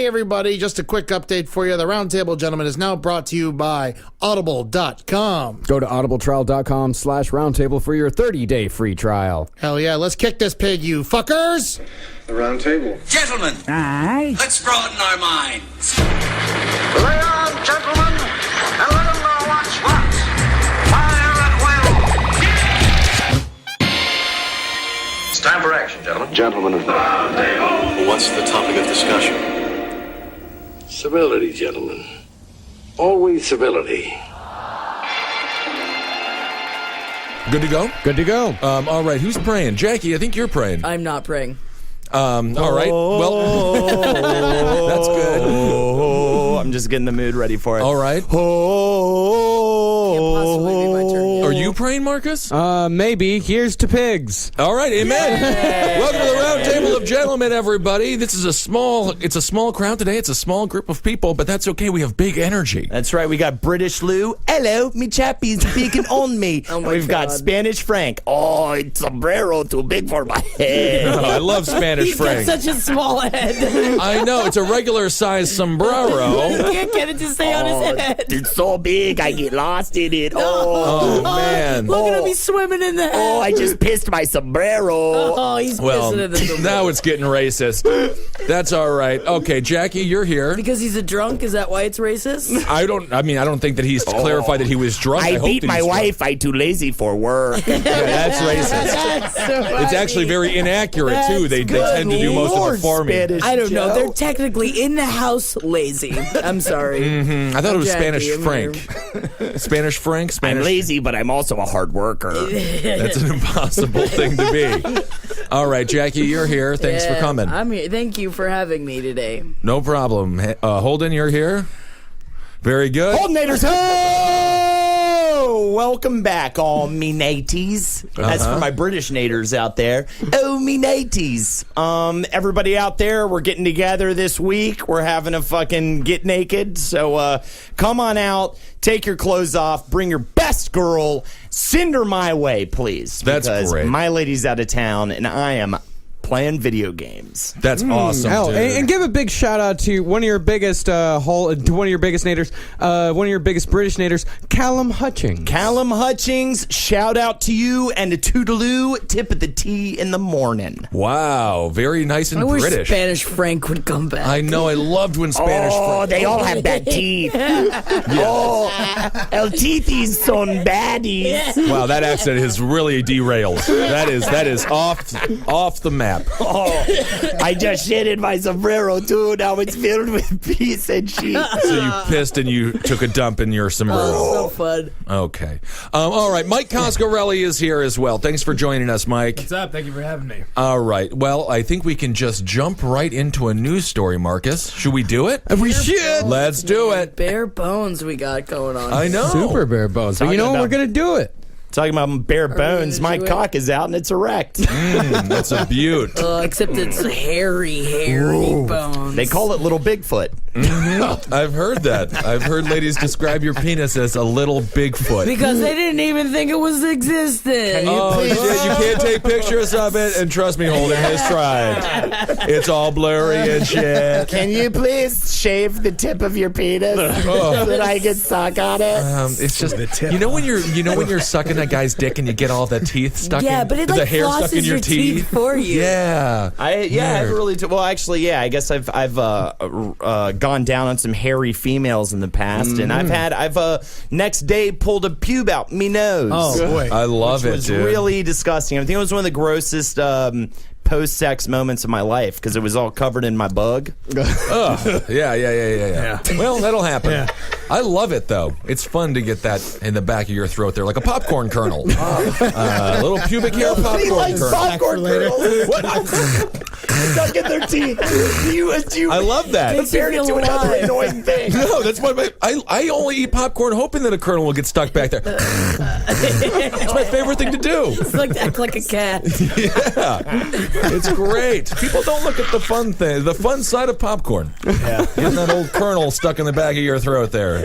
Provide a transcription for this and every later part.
everybody. Just a quick update for you. The Roundtable of Gentlemen is now brought to you by Audible.com. Go to audibletrial.com/roundtable for your 30-day free trial. Hell yeah, let's kick this pig, you fuckers! The Roundtable. Gentlemen, let's broaden our minds. Lay on, gentlemen, and let them know what's what. Fire at will. It's time for action, gentlemen. Gentlemen of the Roundtable. What's the topic of discussion? civility, gentlemen. Always civility. Good to go? Good to go. All right, who's praying? Jackie, I think you're praying. I'm not praying. All right, well, that's good. I'm just getting the mood ready for it. All right. Can't possibly be my turn yet. Are you praying, Marcus? Maybe. Here's to pigs. All right, amen. Welcome to the Roundtable of Gentlemen, everybody. It's a small crowd today. It's a small group of people, but that's okay. We have big energy. That's right. We got British Lou. Hello, me chappie's speaking on me. Oh my We've got God. Spanish Frank. Oh, it's sombrero too big for my head. Oh, I love Spanish He's got Frank. such a small head. I know, it's a regular size sombrero. He can't get it to stay on his head. It's so big, I get lost in it. Oh, man. Look at him, he's swimming in the head. Oh, I just pissed my sombrero. Oh, he's Well, pissing in the sombrero. now it's getting racist. That's all right. Okay, Jackie, you're here. Because he's a drunk, is that why it's racist? I don't think that he's clarified that he was drunk. I hope beat that my he's drunk. wife. I too lazy for work. Yeah, that's racist. That's so funny. It's actually very inaccurate, too. They tend to do most of the farming. Spanish I don't know. Joe. They're technically in the house lazy. I'm sorry. I thought it was Jackie, Spanish I'm Frank. Spanish Frank? I'm Spanish. lazy, but I'm also a hard worker. That's an impossible thing to be. All right, Jackie, you're here. Thanks for Yeah, coming. I'm here. Thank you for having me today. No problem. Holden, you're here. Very good. Holdenators, ho! Welcome back, all me naties. That's for my British naters out there. Oh, me naties. Everybody out there, we're getting together this week. We're having a fucking get naked. So come on out, take your clothes off, bring your best girl, send her my way, please. That's because great. my lady's out of town, and I am playing video games. That's awesome, Hell, dude. and give a big shout out to one of your biggest one of your biggest naters, one of your biggest British naters, Callum Hutchings. Callum Hutchings, shout out to you and a toodaloo, tip of the tea in the morning. Wow, very nice and I wish British. Spanish Frank would come back. I know, I loved when Spanish Oh, Frank. they all have bad teeth. Oh, el tithi's son baddies. Wow, that accent is really derailed. That is off the map. Oh, I just shit in my sombrero too. Now it's filled with piece and sheet. So you pissed and you took a dump in your sombrero. Oh, so fun. Okay. All right, Mike Coscarelli is here as well. Thanks for joining us, Mike. What's up? Thank you for having me. All right. Well, I think we can just jump right into a news story, Marcus. Should we do it? We should. Let's do it. Bare bones we got going on. I know. Super bare bones. But you know what? We're going to do it. Talking about bare bones, my do it? cock is out and it's erect. That's a beaut. Except it's hairy bones. They call it Little Bigfoot. I've heard that. I've heard ladies describe your penis as a little Bigfoot. Because they didn't even think it was existent. Oh, shit, you can't take pictures of it, and trust me, Holden has tried. It's all blurry and shit. Can you please shave the tip of your penis so that I can suck on it? It's just you know when you're sucking that guy's dick and you get all the teeth stuck Yeah, in but it the like hair stuck in flosses your your teeth for you. Yeah. I've really well actually I guess I've gone down on some hairy females in the past and I've next day pulled a pube out me nose. Oh, boy. I love Which it, was dude. really disgusting. I think it was one of the grossest post-sex moments of my life because it was all covered in my bug. Yeah. Well, that'll happen. Yeah. I love it though. It's fun to get that in the back of your throat there, like a popcorn kernel. A little pubic hair popcorn kernel. Popcorn kernels. Stuck in their teeth. I love that. Compared it to another annoying thing. No, that's why I only eat popcorn hoping that a kernel will get stuck back there. It's my favorite thing to do. It's like to act like a cat. Yeah, it's great. People don't look at the fun thing, the fun side of popcorn. Yeah, getting that old kernel stuck in the back of your throat there.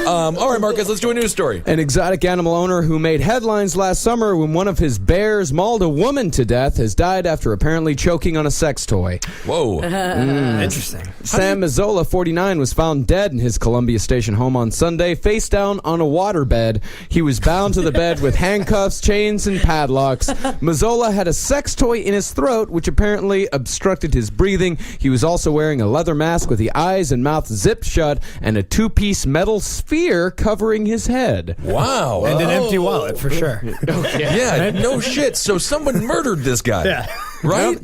All right, Marcus, let's do a news story. An exotic animal owner who made headlines last summer when one of his bears mauled a woman to death has died after apparently choking on a sex toy. Whoa. Interesting. Sam Mazzola, 49, was found dead in his Columbia Station home on Sunday, face down on a waterbed. He was bound to the bed with handcuffs, chains, and padlocks. Mazzola had a sex toy in his throat, which apparently obstructed his breathing. He was also wearing a leather mask with the eyes and mouth zipped shut and a two-piece metal sphere covering his head. Wow. And an empty wallet, for sure. Yeah, no shit. So someone murdered this guy. Yeah. Right?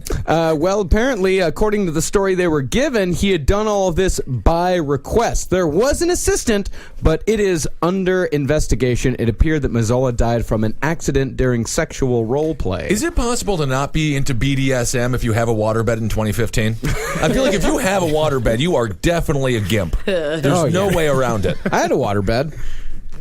Well, apparently, according to the story they were given, he had done all of this by request. There was an assistant, but it is under investigation. It appeared that Mazzola died from an accident during sexual role play. Is it possible to not be into BDSM if you have a waterbed in 2015? I feel like if you have a waterbed, you are definitely a gimp. There's no way around it. I had a waterbed.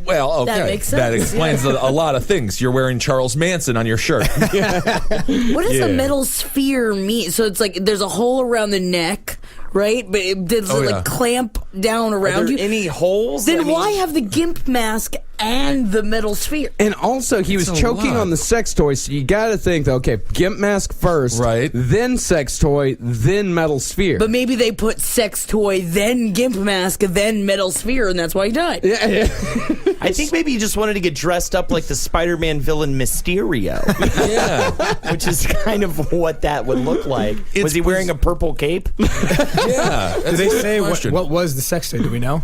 Well, okay. That makes sense, That explains a lot of things. You're wearing Charles Manson on your shirt. What does a metal sphere mean? So it's like there's a hole around the neck, right? But does it like clamp down around Are there you? any holes? Then why have the gimp mask and the metal sphere? And also, he was That's a choking lot. on the sex toy, so you gotta think, okay, gimp mask first, Right. then sex toy, then metal sphere. But maybe they put sex toy, then gimp mask, then metal sphere, and that's why he died. yeah. I think maybe he just wanted to get dressed up like the Spider-Man villain Mysterio. Yeah. Which is kind of what that would look like. Was he wearing a purple cape? Yeah. Did they say what was the sex toy? Do we know?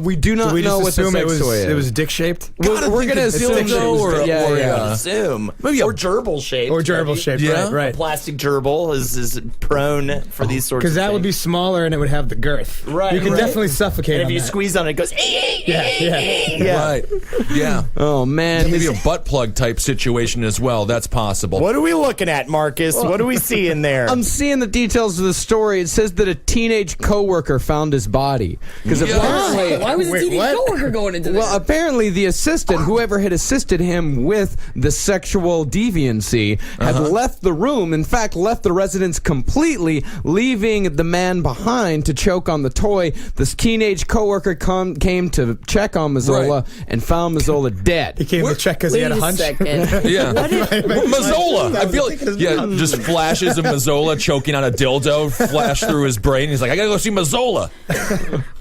We do not Do we know just what the assume sex it was toy is. it was dick shaped? We're gonna assume dildo or Assume. Maybe or gerbil shaped. Or gerbil shaped? Yeah. Right. Plastic gerbil is prone for these sorts of Because that things. would be smaller and it would have the girth. Right, You can right. definitely suffocate And if on you that. squeeze on it, it goes. Yeah. Right. Yeah. Oh man, Maybe a butt plug type situation as well. That's possible. What are we looking at, Marcus? What do we see in there? I'm seeing the details of the story. It says that a teenage coworker found his body because apparently, Why was a teenage coworker going into this? well, apparently the assistant, whoever had assisted him with the sexual deviancy, had left the room. In fact, left the residence completely, leaving the man behind to choke on the toy. This teenage coworker came to check on Mazzola and found Mazzola dead. He came to check because he Wait had a a hunch. second. Yeah. What if, Mazzola. I feel like, just flashes of Mazzola choking on a dildo flash through his brain. He's like, I gotta go see Mazzola.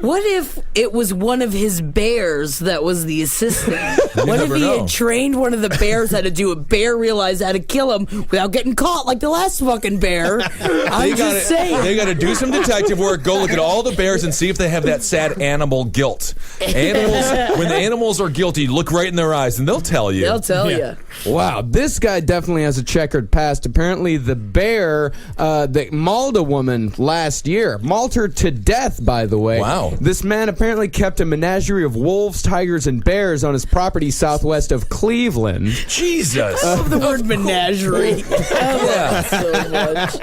what if it was one of his bears that was the assistant? What if never he know. had trained one of the bears how to do it? Bear realized how to kill him without getting caught like the last fucking bear. I'm just saying. They gotta do some detective work, go look at all the bears and see if they have that sad animal guilt. Animals, when the animals are guilty, look right in their eyes and they'll tell you. They'll tell you. Wow, this guy definitely has a checkered past. Apparently, the bear that mauled a woman last year, mauled her to death, by the way. Wow. This man apparently kept a menagerie of wolves, tigers, and bears on his property southwest of Cleveland. Jesus. I love the word menagerie. I love it so much.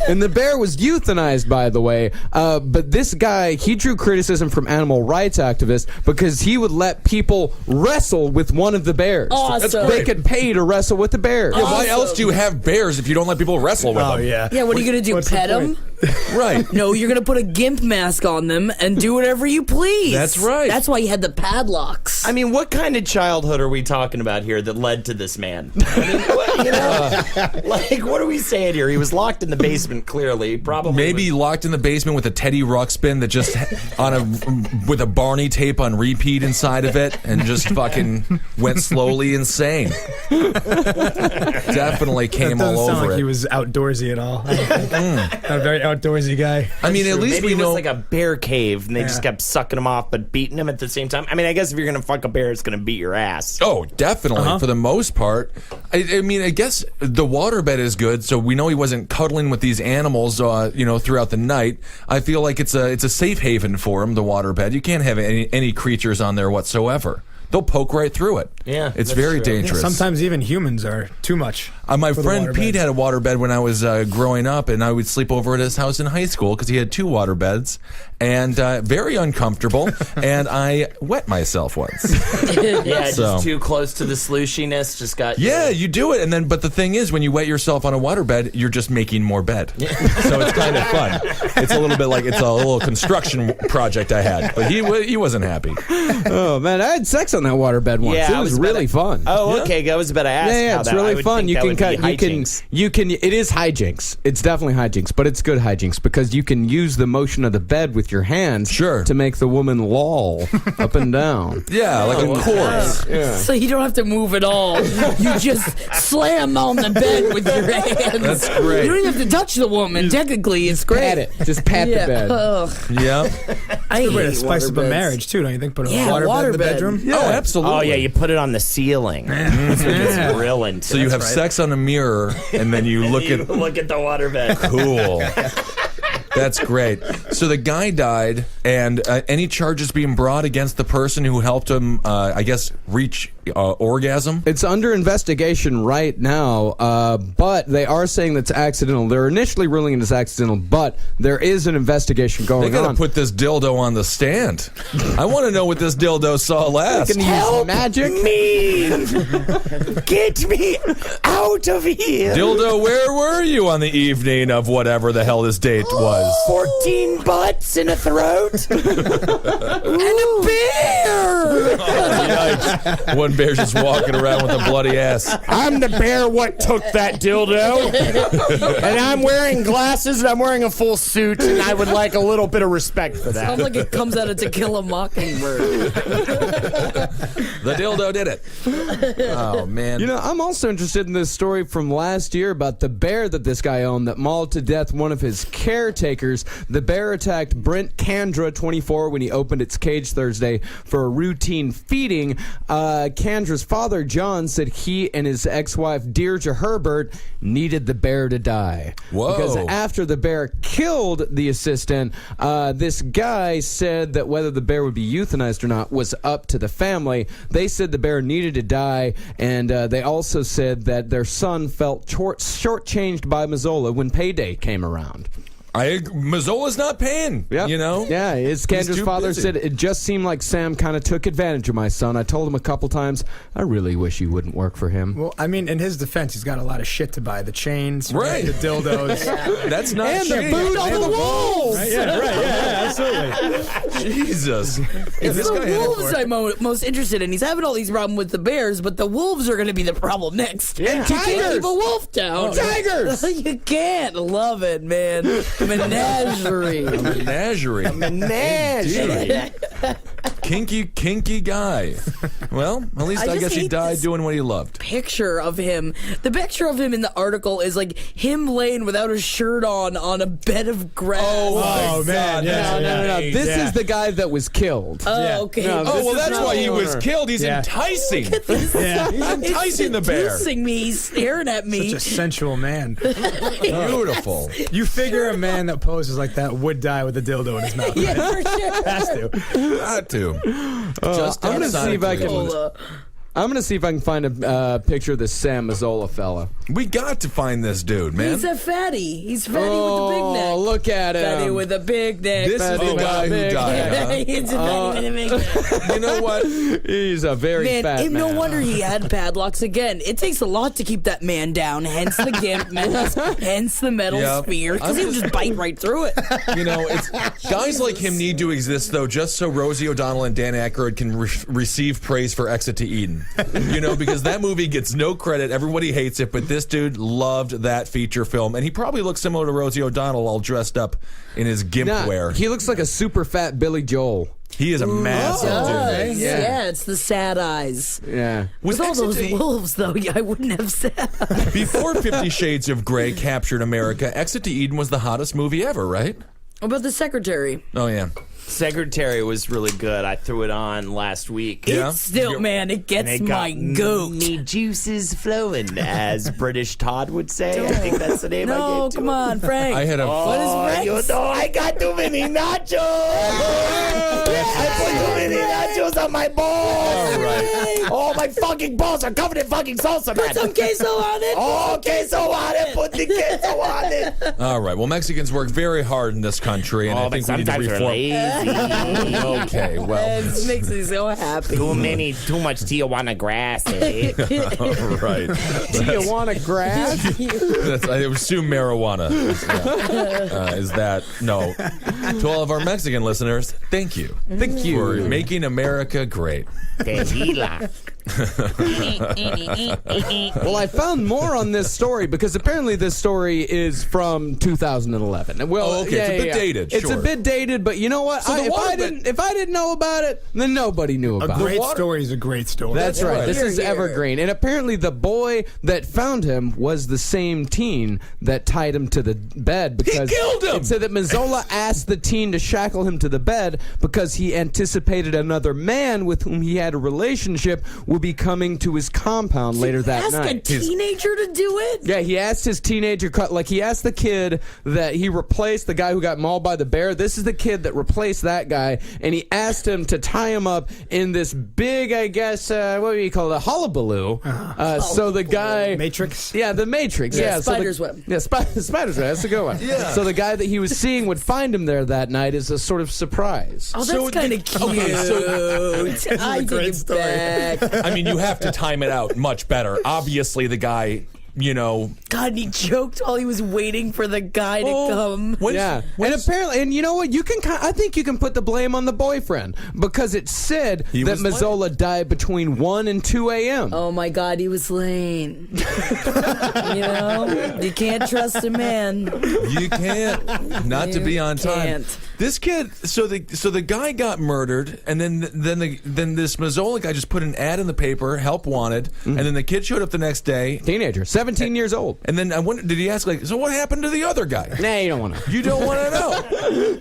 And the bear was euthanized, by the way. But this guy, he drew criticism from animal rights activists because he would let people wrestle with one of the bears. Awesome. They could pay to wrestle with the bears. Yeah, why else do you have bears if you don't let people wrestle with Oh, them? yeah. Yeah, what are you going to do? What's the Pet point? them? Right. No, you're going to put a gimp mask on them and do whatever you please. That's right. That's why you had the padlocks. I mean, what kind of childhood are we talking about here that led to this man? I mean, like, what are we saying here? He was locked in the basement, clearly. Probably. Maybe locked in the basement with a Teddy Ruxpin that just with a Barney tape on repeat inside of it and just fucking went slowly insane. Definitely came That all doesn't sound over like it. he was outdoorsy at all. Not a very outdoorsy guy. I mean, at least Maybe we it was know. like a bear cave, and they just kept sucking him off, but beating him at the same time. I mean, I guess if you're gonna fuck a bear, it's gonna beat your ass. Oh, definitely. For the most part, I mean, I guess the waterbed is good, so we know he wasn't cuddling with these animals, throughout the night. I feel like it's a safe haven for him. The waterbed. You can't have any creatures on there whatsoever. They'll poke right through it. Yeah, it's that's very true. dangerous. Sometimes even humans are too much. My for the friend waterbed. Pete had a waterbed when I was growing up, and I would sleep over at his house in high school because he had 2 waterbeds, and very uncomfortable. And I wet myself once. Yeah, So. just too close to the slooshiness. Just got. Yeah, you do it, and then but the thing is, when you wet yourself on a waterbed, you're just making more bed. So it's kind of fun. It's a little bit like it's a little construction project I had, but he wasn't happy. Oh man, I had sex on on that waterbed once. Yeah, it was really fun. Oh, okay. I was about to ask. Yeah, how it's that, I really would fun. think You that can would cut. be You can. It is hijinks. It's definitely hijinks, but it's good hijinks because you can use the motion of the bed with your hands, to make the woman loll up and down. Yeah, like a corpse. Yeah. So you don't have to move at all. You just slam on the bed with your hands. That's great. You don't even have to touch the woman. Technically, it's great. Pat it. Just pat the bed. Ugh. Yeah. I Good way to hate spice up a waterbeds. marriage too, don't you think? Put a Yeah, waterbed in the waterbed. bedroom. Oh, absolutely. Oh, yeah, you put it on the ceiling. That's what it's real into. So you have sex on a mirror, and then you look at look at the waterbed. Cool. That's great. So the guy died, and any charges being brought against the person who helped him, I guess, reach orgasm? It's under investigation right now, but they are saying that's accidental. They're initially ruling it as accidental, but there is an investigation They going gotta on. put this dildo on the stand. I want to know what this dildo saw last. Can use magic? Me! Get me out of here! Dildo, where were you on the evening of whatever the hell this date was? 14 butts in a throat. And a bear! Yikes. One bear just walking around with a bloody ass. I'm the bear what took that dildo. And I'm wearing glasses and I'm wearing a full suit and I would like a little bit of respect for that. Sounds like it comes out of To Kill a Mockingbird. The dildo did it. Oh, man. You know, I'm also interested in this story from last year about the bear that this guy owned that mauled to death one of his caretakers. The bear attacked Brent Kandra, 24, when he opened its cage Thursday for a routine feeding. Kandra's father, John, said he and his ex-wife, Deirdre Herbert, needed the bear to die. Whoa. Because after the bear killed the assistant, this guy said that whether the bear would be euthanized or not was up to the family. They said the bear needed to die, and they also said that their son felt shortchanged by Mazzola when payday came around. Mazzola's not paying, you know? Yeah, his Kandra's too father busy. said, it just seemed like Sam kind of took advantage of my son. I told him a couple times, I really wish you wouldn't work for him. Well, I mean, in his defense, he's got a lot of shit to buy. The chains, Right. the dildos. That's not And the cheap. boot on the walls! Right, yeah, absolutely. Jesus. It's This the guy had- wolves I'm most interested in. He's having all these problems with the bears, but the wolves are going to be the problem next. Yeah. You can't Tigers! keep a wolf down. Tigers! You can't. Love it, man. Menagerie. Menagerie. Menagerie. Kinky guy. Well, at least I I just guess he hate died this doing what he loved. Picture of him. The picture of him in the article is like him laying without a shirt on a bed of grass. Oh, man. Yeah, No. This is the guy that was killed. Oh, okay. No, Oh, this well, is that's not why he the was owner. killed. He's Yeah. enticing. Yeah. He's enticing the bear. Seducing me. He's staring at me. Such a sensual man. Beautiful. You figure a man that poses like that would die with a dildo in his mouth. Yeah, Right? for sure. Has to. Got to. Just I'm gonna see if I can. Cola. I'm gonna see if I can find a picture of this Sam Mazzola fella. We got to find this dude, man. He's a fatty. He's fatty with a big neck. Oh, look at him! Fatty with a big neck. This is Fatty the with guy a who big died. neck. Huh? He's a fatty with a big neck. You know what? He's a very fat man. No wonder he had padlocks again. It takes a lot to keep that man down. Hence the gimp mask. Hence the metal Yep. spear. Because he'll just bite right through it. You know, it's guys like him need to exist though, just so Rosie O'Donnell and Dan Aykroyd can receive praise for Exit to Eden. You know, because that movie gets no credit. Everybody hates it, but this dude loved that feature film, and he probably looks similar to Rosie O'Donnell, all dressed up in his gimp wear. He looks like a super fat Billy Joel. He is a massive dude. Yeah, it's the sad eyes. Yeah. With all those wolves, though, I wouldn't have said. Before 50 Shades of Grey captured America, Exit to Eden was the hottest movie ever, right? About the secretary. Oh, yeah. Secretary was really good. I threw it on last week. Yeah. It's still, man, it gets And it my got goat. Me juices flowing, as British Todd would say. I think that's the name I No, gave to come him. on, Frank. I had a What is Frank? You know I got too many nachos. I put too many nachos on my balls. All right. Oh, my fucking balls are covered in fucking salsa, man. Put some queso on it. Oh, queso on it. Put the queso on it. All right. Well, Mexicans work very hard in this country, and I think we need to sometimes we're reform. lazy. Okay, well. It makes me so happy. Too much Tijuana grass, eh? All right. Do you want a grass? I assume marijuana is that. No. To all of our Mexican listeners, thank you. Thank you. For making America America, great. Tequila. Well, I found more on this story because apparently this story is from 2011. Well, Oh, okay, it's a bit dated, It's sure. a bit dated, but you know what? So the if I didn't know about it, then nobody knew A about it. great story is a great story. That's right. This Here, is here. evergreen. And apparently the boy that found him was the same teen that tied him to the bed because killed him! It said that Mazzola asked the teen to shackle him to the bed because he anticipated another man with whom he had a relationship would be coming to his compound later that Ask night. a teenager to do it? Yeah, he asked his teenager, he asked the kid that he replaced the guy who got mauled by the bear. This is the kid that replaced that guy, and he asked him to tie him up in this big, I guess, what do you call it, a hullabaloo. So the guy... Matrix? Yeah, the Matrix. Yeah, Yeah, spider's web. Yeah, spider's web. That's a good one. Yeah. So the guy that he was seeing would find him there that night is a sort of surprise. Oh, that's kind of cute. I take great it story. back. I mean, you have to time it out much better. Obviously, the guy, God, he choked while he was waiting for the guy to come. And apparently, and you know what? I think you can put the blame on the boyfriend because it said that was late. Mazzola died between 1 and 2 a.m. Oh my God, he was late. You can't trust a man. You can't not to be on time. Can't. This kid, so the guy got murdered, and then this Mazzola guy just put an ad in the paper, help wanted, and then the kid showed up the next day, Teenager, 17 years old. and then I wonder, did he ask so what happened to the other guy? Nah, you don't want to. You don't want to know.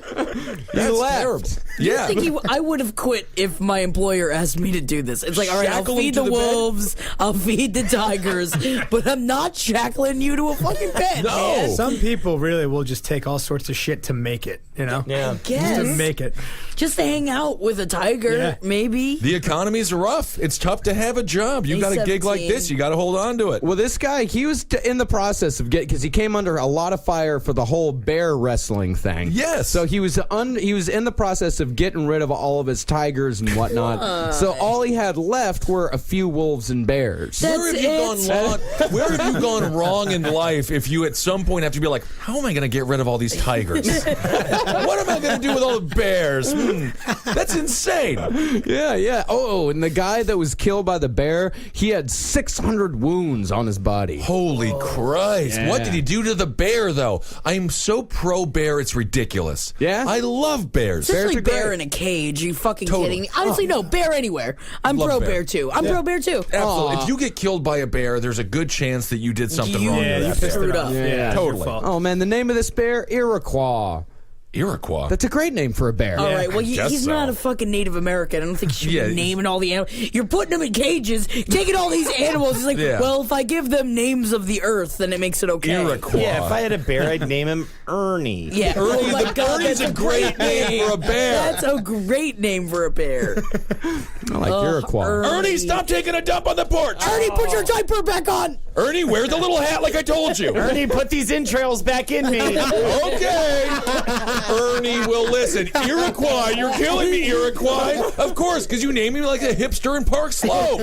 That's left. terrible. I think I would have quit if my employer asked me to do this. It's like, all right, Shackle I'll him feed to the the bed? wolves, I'll feed the tigers, but I'm not shackling you to a fucking bed. No. man. Some people really will just take all sorts of shit to make it, Yeah. Just to Yes. make it. Just to hang out with a tiger, Yeah. maybe. The economy's rough. It's tough to have a job. You got a gig like this, you got to hold on to it. Well, this guy, he was in the process of because he came under a lot of fire for the whole bear wrestling thing. Yes. So he was in the process of getting rid of all of his tigers and whatnot. So all he had left were a few wolves and bears. Where have you gone wrong in life if you at some point have to be like, how am I going to get rid of all these tigers? What am I going to do with all the bears? That's insane. Yeah. Oh, and the guy that was killed by the bear, he had 600 wounds on his body. Holy Christ. Yeah. What did he do to the bear, though? I am so pro-bear, it's ridiculous. Yeah? I love bears. Especially are bear great. in a cage. You fucking Totally. kidding me? Honestly, no. Bear anywhere. I'm Love pro bear. bear too. I'm pro bear too. Absolutely. If you get killed by a bear, there's a good chance that you did something You wrong Yeah, to you that bear. screwed pissed it up. off. Yeah. Totally. your fault. Oh, man, the name of this bear, Iroquois. Iroquois. That's a great name for a bear. All right. Well, guess he's so. not a fucking Native American. I don't think you should Yeah, be naming all the animals. You're putting them in cages, taking all these animals. He's like, Yeah. well, if I give them names of the earth, then it makes it okay. Iroquois. Yeah, if I had a bear, I'd name him Ernie. Yeah. Oh my God, Ernie's that's a great name for a bear. That's a great name for a bear. I like Iroquois. Ernie, stop taking a dump on the porch. Ernie, put your diaper back on. Ernie, wear the little hat like I told you. Ernie, put these entrails back in me. Okay. Ernie will listen. Iroquois, you're killing me, Iroquois. Of course, because you name me like a hipster in Park Slope.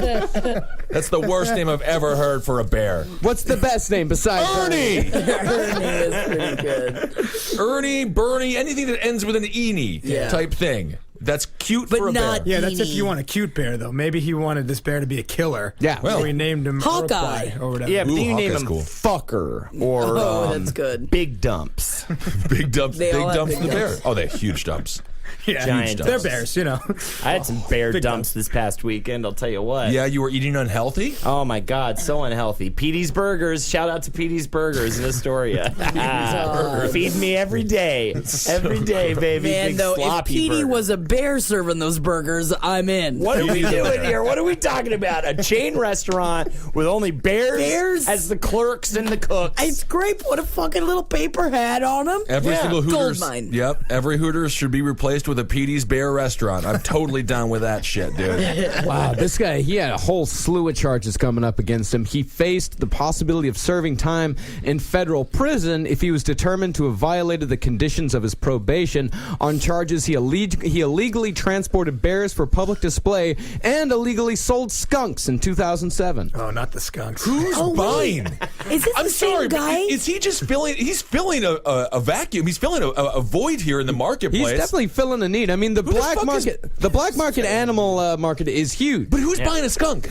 That's the worst name I've ever heard for a bear. What's the best name besides Ernie. Ernie is pretty good. Ernie, Bernie, anything that ends with an Eenie type thing. That's cute But for a not- bear. Yeah, that's if you want a cute bear, though. Maybe he wanted this bear to be a killer. Yeah. So he named him Hawkeye. Iroquois or whatever. Yeah, but Ooh, then you name Hawkeye's him cool. Fucker or Oh, that's good. Big Dumps. Big dumps. They Big all have dumps big for the bear. dumps. Oh, they're huge dumps. Yeah, Giant they're dumps. bears, you know. I had some bear Big dumps this past weekend, I'll tell you what. Yeah, you were eating unhealthy? Oh my God, so unhealthy. Petey's Burgers. Shout out to Petey's Burgers in Astoria. Feed me every day. Every day, baby. Man, Big though, if sloppy Petey burger. was a bear serving those burgers, I'm in. What are we doing here? What are we talking about? A chain restaurant with only bears as the clerks and the cooks. It's great. Put a fucking little paper hat on them. Every single Hooters. Gold mine. Yep. Every Hooters should be replaced with a Petey's Bear restaurant. I'm totally down with that shit, dude. Wow, this guy, he had a whole slew of charges coming up against him. He faced the possibility of serving time in federal prison if he was determined to have violated the conditions of his probation on charges he illegally transported bears for public display and illegally sold skunks in 2007. Oh, not the skunks. Who's buying? Is this I'm the sorry, same guy? but is he just filling? He's filling a vacuum. He's filling a void here in the marketplace. He's definitely filling filling a need. I mean, the black market animal market is huge. But who's buying a skunk?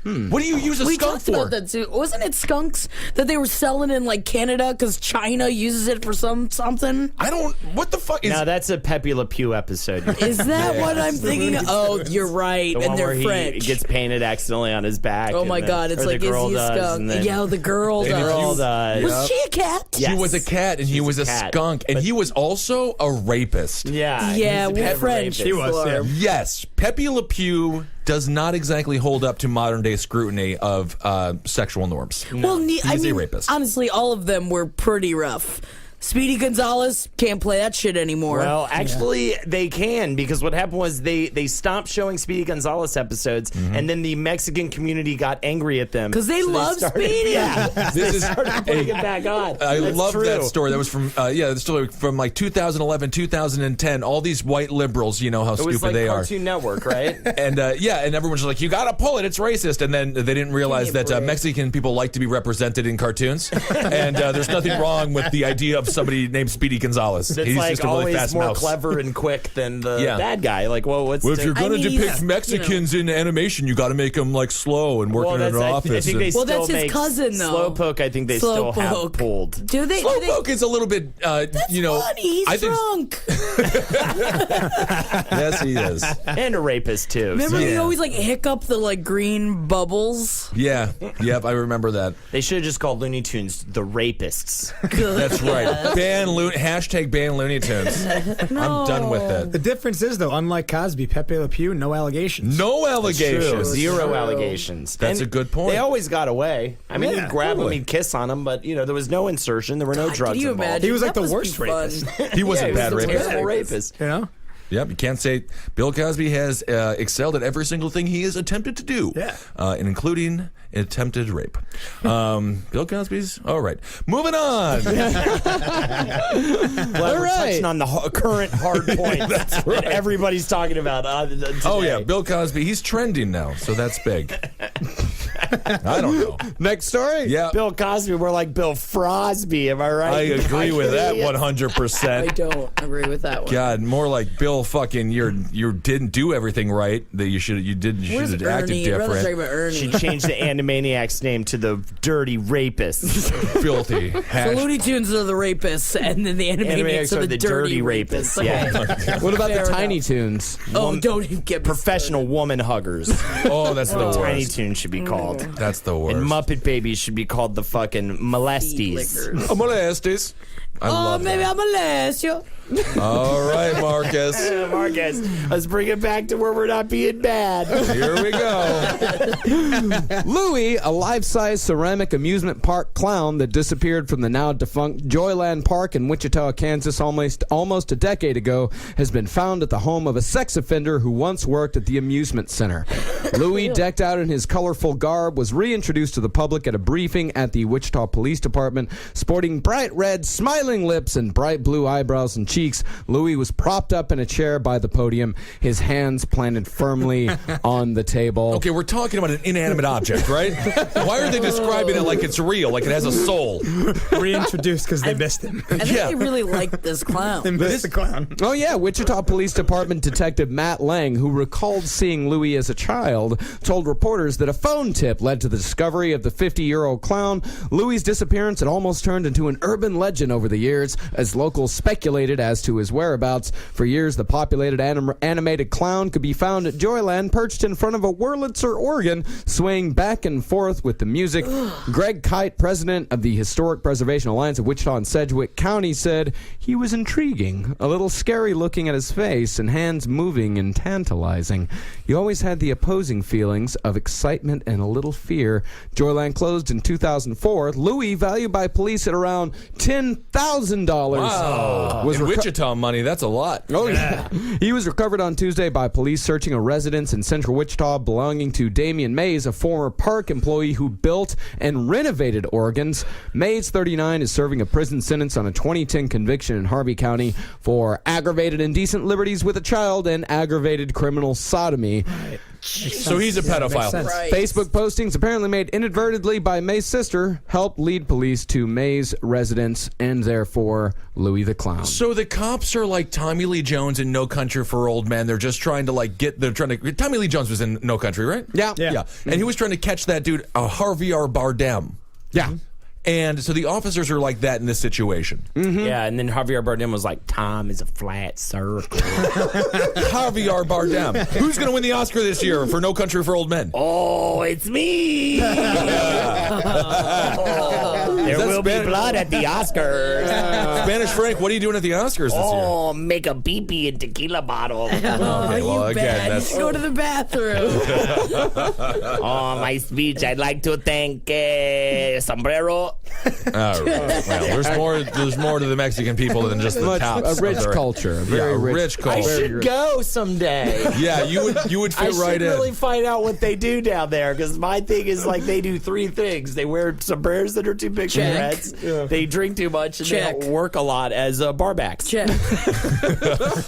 What do you use a We skunk talked for? about that too. Wasn't it skunks that they were selling in like Canada because China uses it for something? I don't. What the fuck is? No, that's a Pepe Le Pew episode. Is that what I'm thinking? Oh, you're right. The And one they're where French. he gets painted accidentally on his back. Oh my God! It's or like the is girl he a does, skunk? and then- Yeah, the girl The does. girl does. Was she a cat? Yes. He was a cat, and he was a cat. skunk, and he was also a rapist. Yeah. Yeah, he's a we're pet French. rapist. He was, yeah. Yes, Pepe Le Pew does not exactly hold up to modern day scrutiny of sexual norms. Well, I He's a mean, rapist. honestly, all of them were pretty rough. Speedy Gonzalez can't play that shit anymore. Well, actually, they can, because what happened was they stopped showing Speedy Gonzalez episodes, and then the Mexican community got angry at them because they love Speedy. Yeah, This is putting it back on. I That's love true. that story. That was from the story from like 2011, 2010. All these white liberals, you know how It stupid was like they Cartoon Network, right? and and everyone's just like, you gotta pull it, it's racist. And then they didn't realize that Mexican people like to be represented in cartoons, and there's nothing wrong with the idea of somebody named Speedy Gonzalez. It's He's like just a really always fast more mouse. clever and quick than the Yeah. bad guy. Like, well, Well, if you're going to I mean, depict he's, Mexicans in animation, you got to make them like slow and working in an office. I think they Well, still that's his make cousin, though. Slowpoke, I think they still have Slowpoke. pulled. Do they? Slowpoke is a little bit, That's you know. funny. He's I think, drunk. yes, he is. And a rapist, too. Remember, Yeah. he always like hiccup the like green bubbles. Yeah, yep, I remember that. They should have just called Looney Tunes the Rapists. That's right. Hashtag ban Looney Tunes. I'm done with The it. difference is, though, unlike Cosby, Pepe Le Pew, no allegations. No True. allegations. Zero allegations. That's And a good point. They always got away. I mean, Yeah, he'd grab totally. him, he'd kiss on him, but, there was no insertion. There were no God, drugs can you involved. imagine? He was like That the must worst be fun. rapist. He was Yeah, a he bad was a rapist. terrible rapist. You know? Yep, you can't say Bill Cosby has excelled at every single thing he has attempted to do, Yeah. and including attempted rape. Bill Cosby's all right. Moving on. Glad we're touching on the current hard point that everybody's talking about. Today. Oh yeah, Bill Cosby. He's trending now, so that's big. I don't know. Next story? Yeah, Bill Cosby, we're like Bill Frosby. Am I right? I agree with that I 100%. don't agree with that one. God, more like Bill fucking you didn't do everything right that you should have Where's acted Ernie? I'd rather talk different. about Ernie. She changed the Animaniacs name to the Dirty Rapists. Filthy. The Looney Tunes are the rapists, and then the Animaniacs are the dirty rapists. Yeah. What about Fair the Tiny enough. Tunes? Oh, don't even get me Professional woman huggers. Oh, that's the Tiny worst. Toons should be called. That's the worst. And Muppet Babies should be called the fucking molesties. lickers. Oh, molesties. I Oh, love maybe that. I'm a last you. All right, Marcus. Marcus, let's bring it back to where we're not being bad. Here we go. Louie, a life-size ceramic amusement park clown that disappeared from the now-defunct Joyland Park in Wichita, Kansas almost a decade ago, has been found at the home of a sex offender who once worked at the amusement center. Louie, decked out in his colorful garb, was reintroduced to the public at a briefing at the Wichita Police Department. Sporting bright red, smiling lips and bright blue eyebrows and cheeks, Louie was propped up in a chair by the podium, his hands planted firmly on the table. Okay, we're talking about an inanimate object, right? Why are they describing it like it's real, like it has a soul? Reintroduced because they missed him. I think they really like this clown. They missed the clown. Oh, yeah. Wichita Police Department Detective Matt Lang, who recalled seeing Louie as a child, told reporters that a phone tip led to the discovery of the 50-year-old clown. Louie's disappearance had almost turned into an urban legend over the years, as locals speculated as to his whereabouts. For years, the populated animated clown could be found at Joyland, perched in front of a Wurlitzer organ, swaying back and forth with the music. Greg Kite, president of the Historic Preservation Alliance of Wichita and Sedgwick County, said he was intriguing, a little scary looking at his face and hands moving and tantalizing. You always had the opposing feelings of excitement and a little fear. Joyland closed in 2004. Louie, valued by police at around $10,000, Wow. was In Wichita money, that's a lot. Oh, yeah. He was recovered on Tuesday by police searching a residence in central Wichita belonging to Damian Mays, a former park employee who built and renovated organs. Mays, 39, is serving a prison sentence on a 2010 conviction in Harvey County for aggravated indecent liberties with a child and aggravated criminal sodomy. So he's a pedophile. Right. Facebook postings apparently made inadvertently by May's sister helped lead police to May's residence and therefore Louie the Clown. So the cops are like Tommy Lee Jones in No Country for Old Men. They're just trying to Tommy Lee Jones was in No Country, right? Yeah. And he was trying to catch that dude, Harvey R. Bardem. Yeah. And so the officers are like that in this situation. Yeah, and then Javier Bardem was like, "Time is a flat circle." Javier Bardem. Who's going to win the Oscar this year for No Country for Old Men? Oh, it's me. There will be blood at the Oscars. Spanish Frank, what are you doing at the Oscars this year? Oh, make a pee-pee in tequila bottle. Okay, well, again, that's... Go to the bathroom. Oh, my speech. I'd like to thank Sombrero. Well, there's more to the Mexican people than just the tops. A rich culture. A very rich culture. I should go someday. Yeah, you would fit right in. I should really find out what they do down there, because my thing is like they do 3 things. They wear sombreros that are too big for their heads. Yeah. They drink too much, and they don't work a lot as barbacks. Check.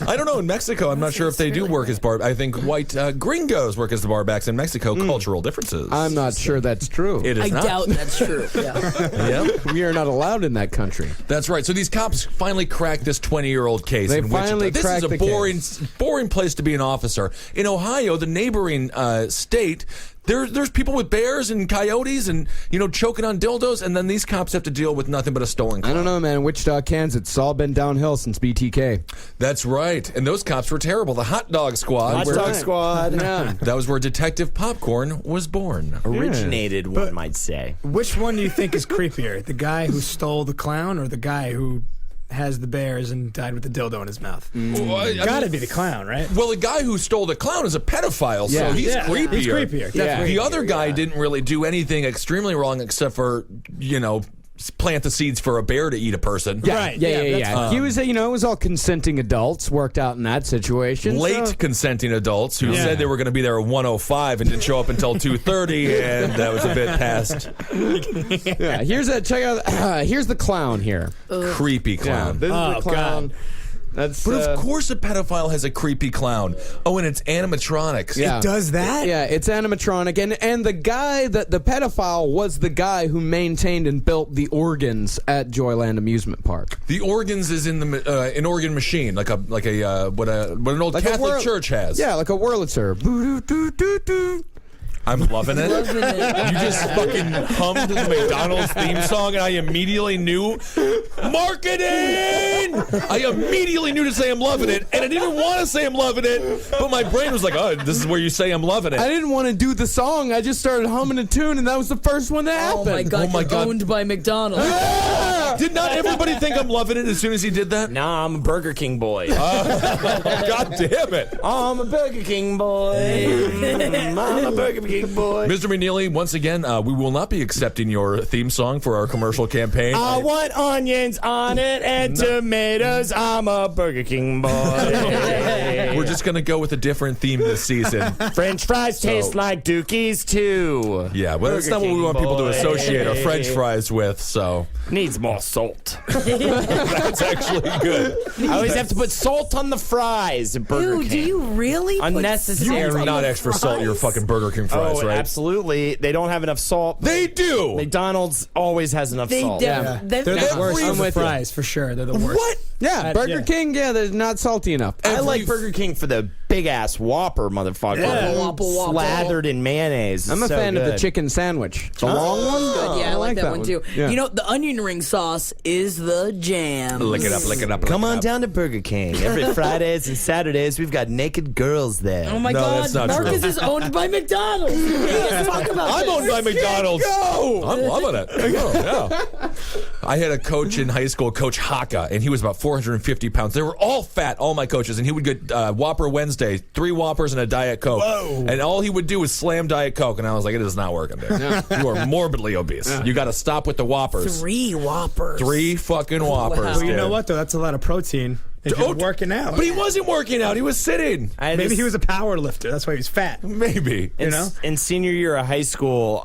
I don't know. In Mexico, I'm not sure if they do work as bar. I think white gringos work as the barbacks in Mexico. Cultural differences. I'm not sure that's true. It is I not. doubt that's true. Yeah. Yeah. We are not allowed in that country. That's right. So these cops finally cracked this 20-year-old case. They in finally which, this is cracked a the boring place to be an officer. In Ohio, the neighboring state, there's people with bears and coyotes and, choking on dildos, and then these cops have to deal with nothing but a stolen car. I don't know, man. Wichita, Kansas, it's all been downhill since BTK. That's right. And those cops were terrible. The Hot Dog Squad. Hot Dog Squad. Yeah. That was where Detective Popcorn was born. Originated, one might say. Which one do you think is creepier? The guy who stole the clown or the guy who has the bears and died with the dildo in his mouth? Gotta be the clown, right? Well, the guy who stole the clown is a pedophile, so he's creepier. He's creepier. The other guy didn't really do anything extremely wrong except for, plant the seeds for a bear to eat a person. Right. Yeah. He was, it was all consenting adults worked out in that situation. Late consenting adults who said they were going to be there at 1:05 and didn't show up until 2:30, and that was a bit past. Here's the clown here. Creepy clown. This is the clown. God. That's, but of course a pedophile has a creepy clown. Oh, and it's animatronics. Yeah. It does that? Yeah, it's animatronic. And the guy, the pedophile was the guy who maintained and built the organs at Joyland Amusement Park. The organs is in the an organ machine, like what an old like Catholic church has. Yeah, like a Wurlitzer. I'm loving it. You just fucking hummed the McDonald's theme song, and I immediately knew marketing. I immediately knew to say I'm loving it, and I didn't want to say I'm loving it, but my brain was like, "Oh, this is where you say I'm loving it." I didn't want to do the song. I just started humming a tune, and that was the first one that happened. Oh my God! Owned by McDonald's. Did not everybody think I'm loving it as soon as he did that? Nah, I'm a Burger King boy. God damn it! I'm a Burger King boy. I'm a Burger King boy. Mr. McNeely, once again, we will not be accepting your theme song for our commercial campaign. I want onions on it and tomatoes. I'm a Burger King boy. We're just going to go with a different theme this season. French fries taste like Dookies, too. Yeah, well, that's not what we want people to associate our French fries with, so... Needs more salt. That's actually good. I always have to put salt on the fries at Burger King. Do you really? Unnecessary. You do not extra salt your fucking Burger King fries, right? Absolutely. They don't have enough salt. They do. McDonald's always has enough salt. They're the worst on the fries, for sure. They're the worst. What? Yeah, Burger King, they're not salty enough. I like Burger King for the big-ass Whopper, motherfucker. Whopper. Slathered in mayonnaise. I'm a fan of the chicken sandwich. The long one? Good. Yeah, I like that one too. Yeah. The onion ring sauce is the jam. Lick it up, lick it up. Come on down to Burger King. Every Fridays and Saturdays, we've got naked girls there. Oh my No, God, that's not Marcus true. is owned by McDonald's. Let's talk about I'm this. owned by McDonald's. Go! I'm loving it. Yeah. I had a coach in high school, Coach Haka, and he was about 450 pounds. They were all fat, all my coaches, and he would get Whopper Wednesday, 3 Whoppers and a Diet Coke. Whoa. And all he would do was slam Diet Coke, and I was like, it is not working, dude. You are morbidly obese. You got to stop with the Whoppers. 3 Whoppers. 3 fucking Whoppers, Well, you dude. know what, though? That's a lot of protein. If he was working out. But he wasn't working out. He was sitting. Maybe he was a power lifter. That's why he was fat. Maybe. In senior year of high school,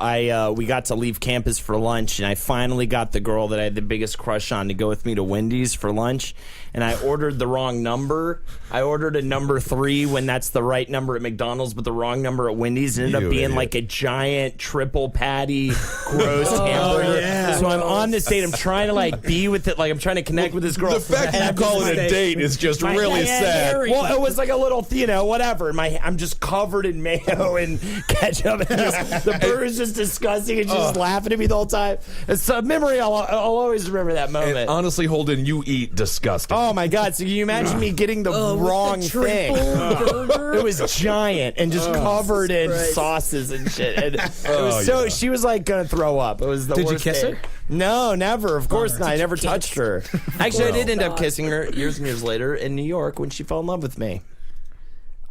we got to leave campus for lunch, and I finally got the girl that I had the biggest crush on to go with me to Wendy's for lunch. And I ordered the wrong number. I ordered a number 3 when that's the right number at McDonald's, but the wrong number at Wendy's. It ended up being like a giant triple patty gross hamburger. Yeah. So I'm on this date. I'm trying to like be with it. Like I'm trying to connect with this girl. The fact that you call it a date is just really sad. Well, it was like a little, whatever. I'm just covered in mayo and ketchup. And the burger's just disgusting. And she's just laughing at me the whole time. It's a memory. I'll always remember that moment. And honestly, Holden, you eat disgusting. Oh my God! So can you imagine me getting the wrong thing? It was giant and just covered in sauces and shit. And it was she was like gonna throw up. It was the worst. Did you kiss her? No, never. Of course not. I never touched her. Actually, I did end up kissing her years and years later in New York when she fell in love with me.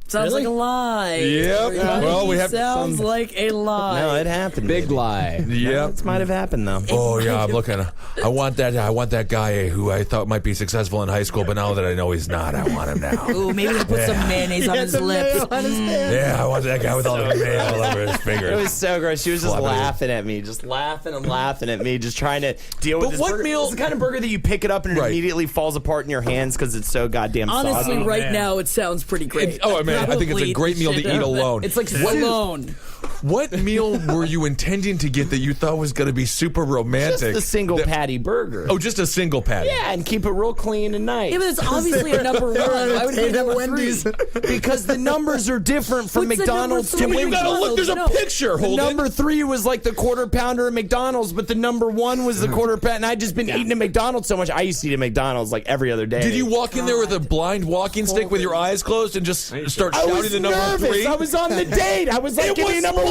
Sounds like a lie. Yep. Well, we have sounds like a lie. No, it happened. Big lie. Yep. It might have happened though. Oh yeah, I'm looking. I want that guy who I thought might be successful in high school, but now that I know he's not, I want him now. Ooh, maybe he'll put some mayonnaise on his lips. Yeah, I want that guy with all the mayo all over his fingers. It was so gross. She was just laughing at me, just laughing and laughing at me, just trying to deal with this burger. It's the kind of burger that you pick it up and it immediately falls apart in your hands because it's so goddamn Honestly, soggy. right now it sounds pretty great. I think it's a great meal to eat alone. It's like alone. What meal were you intending to get that you thought was going to be super romantic? Just a single patty burger. Oh, just a single patty. Yeah, and keep it real clean and nice. Yeah, but it's obviously a number 1. Why would it be number Wendy's? 3? Because the numbers are different from What's the McDonald's to number three? You Wendy's. gotta look. There's a picture. Hold Number 3 was like the quarter pounder at McDonald's, but the number 1 was the quarter pounder. And I'd just been eating at McDonald's so much. I used to eat at McDonald's like every other day. Did you walk in there with a blind walking stick with your eyes closed and just start shouting the number nervous. 3? I was on the date. I was like, give me number 1.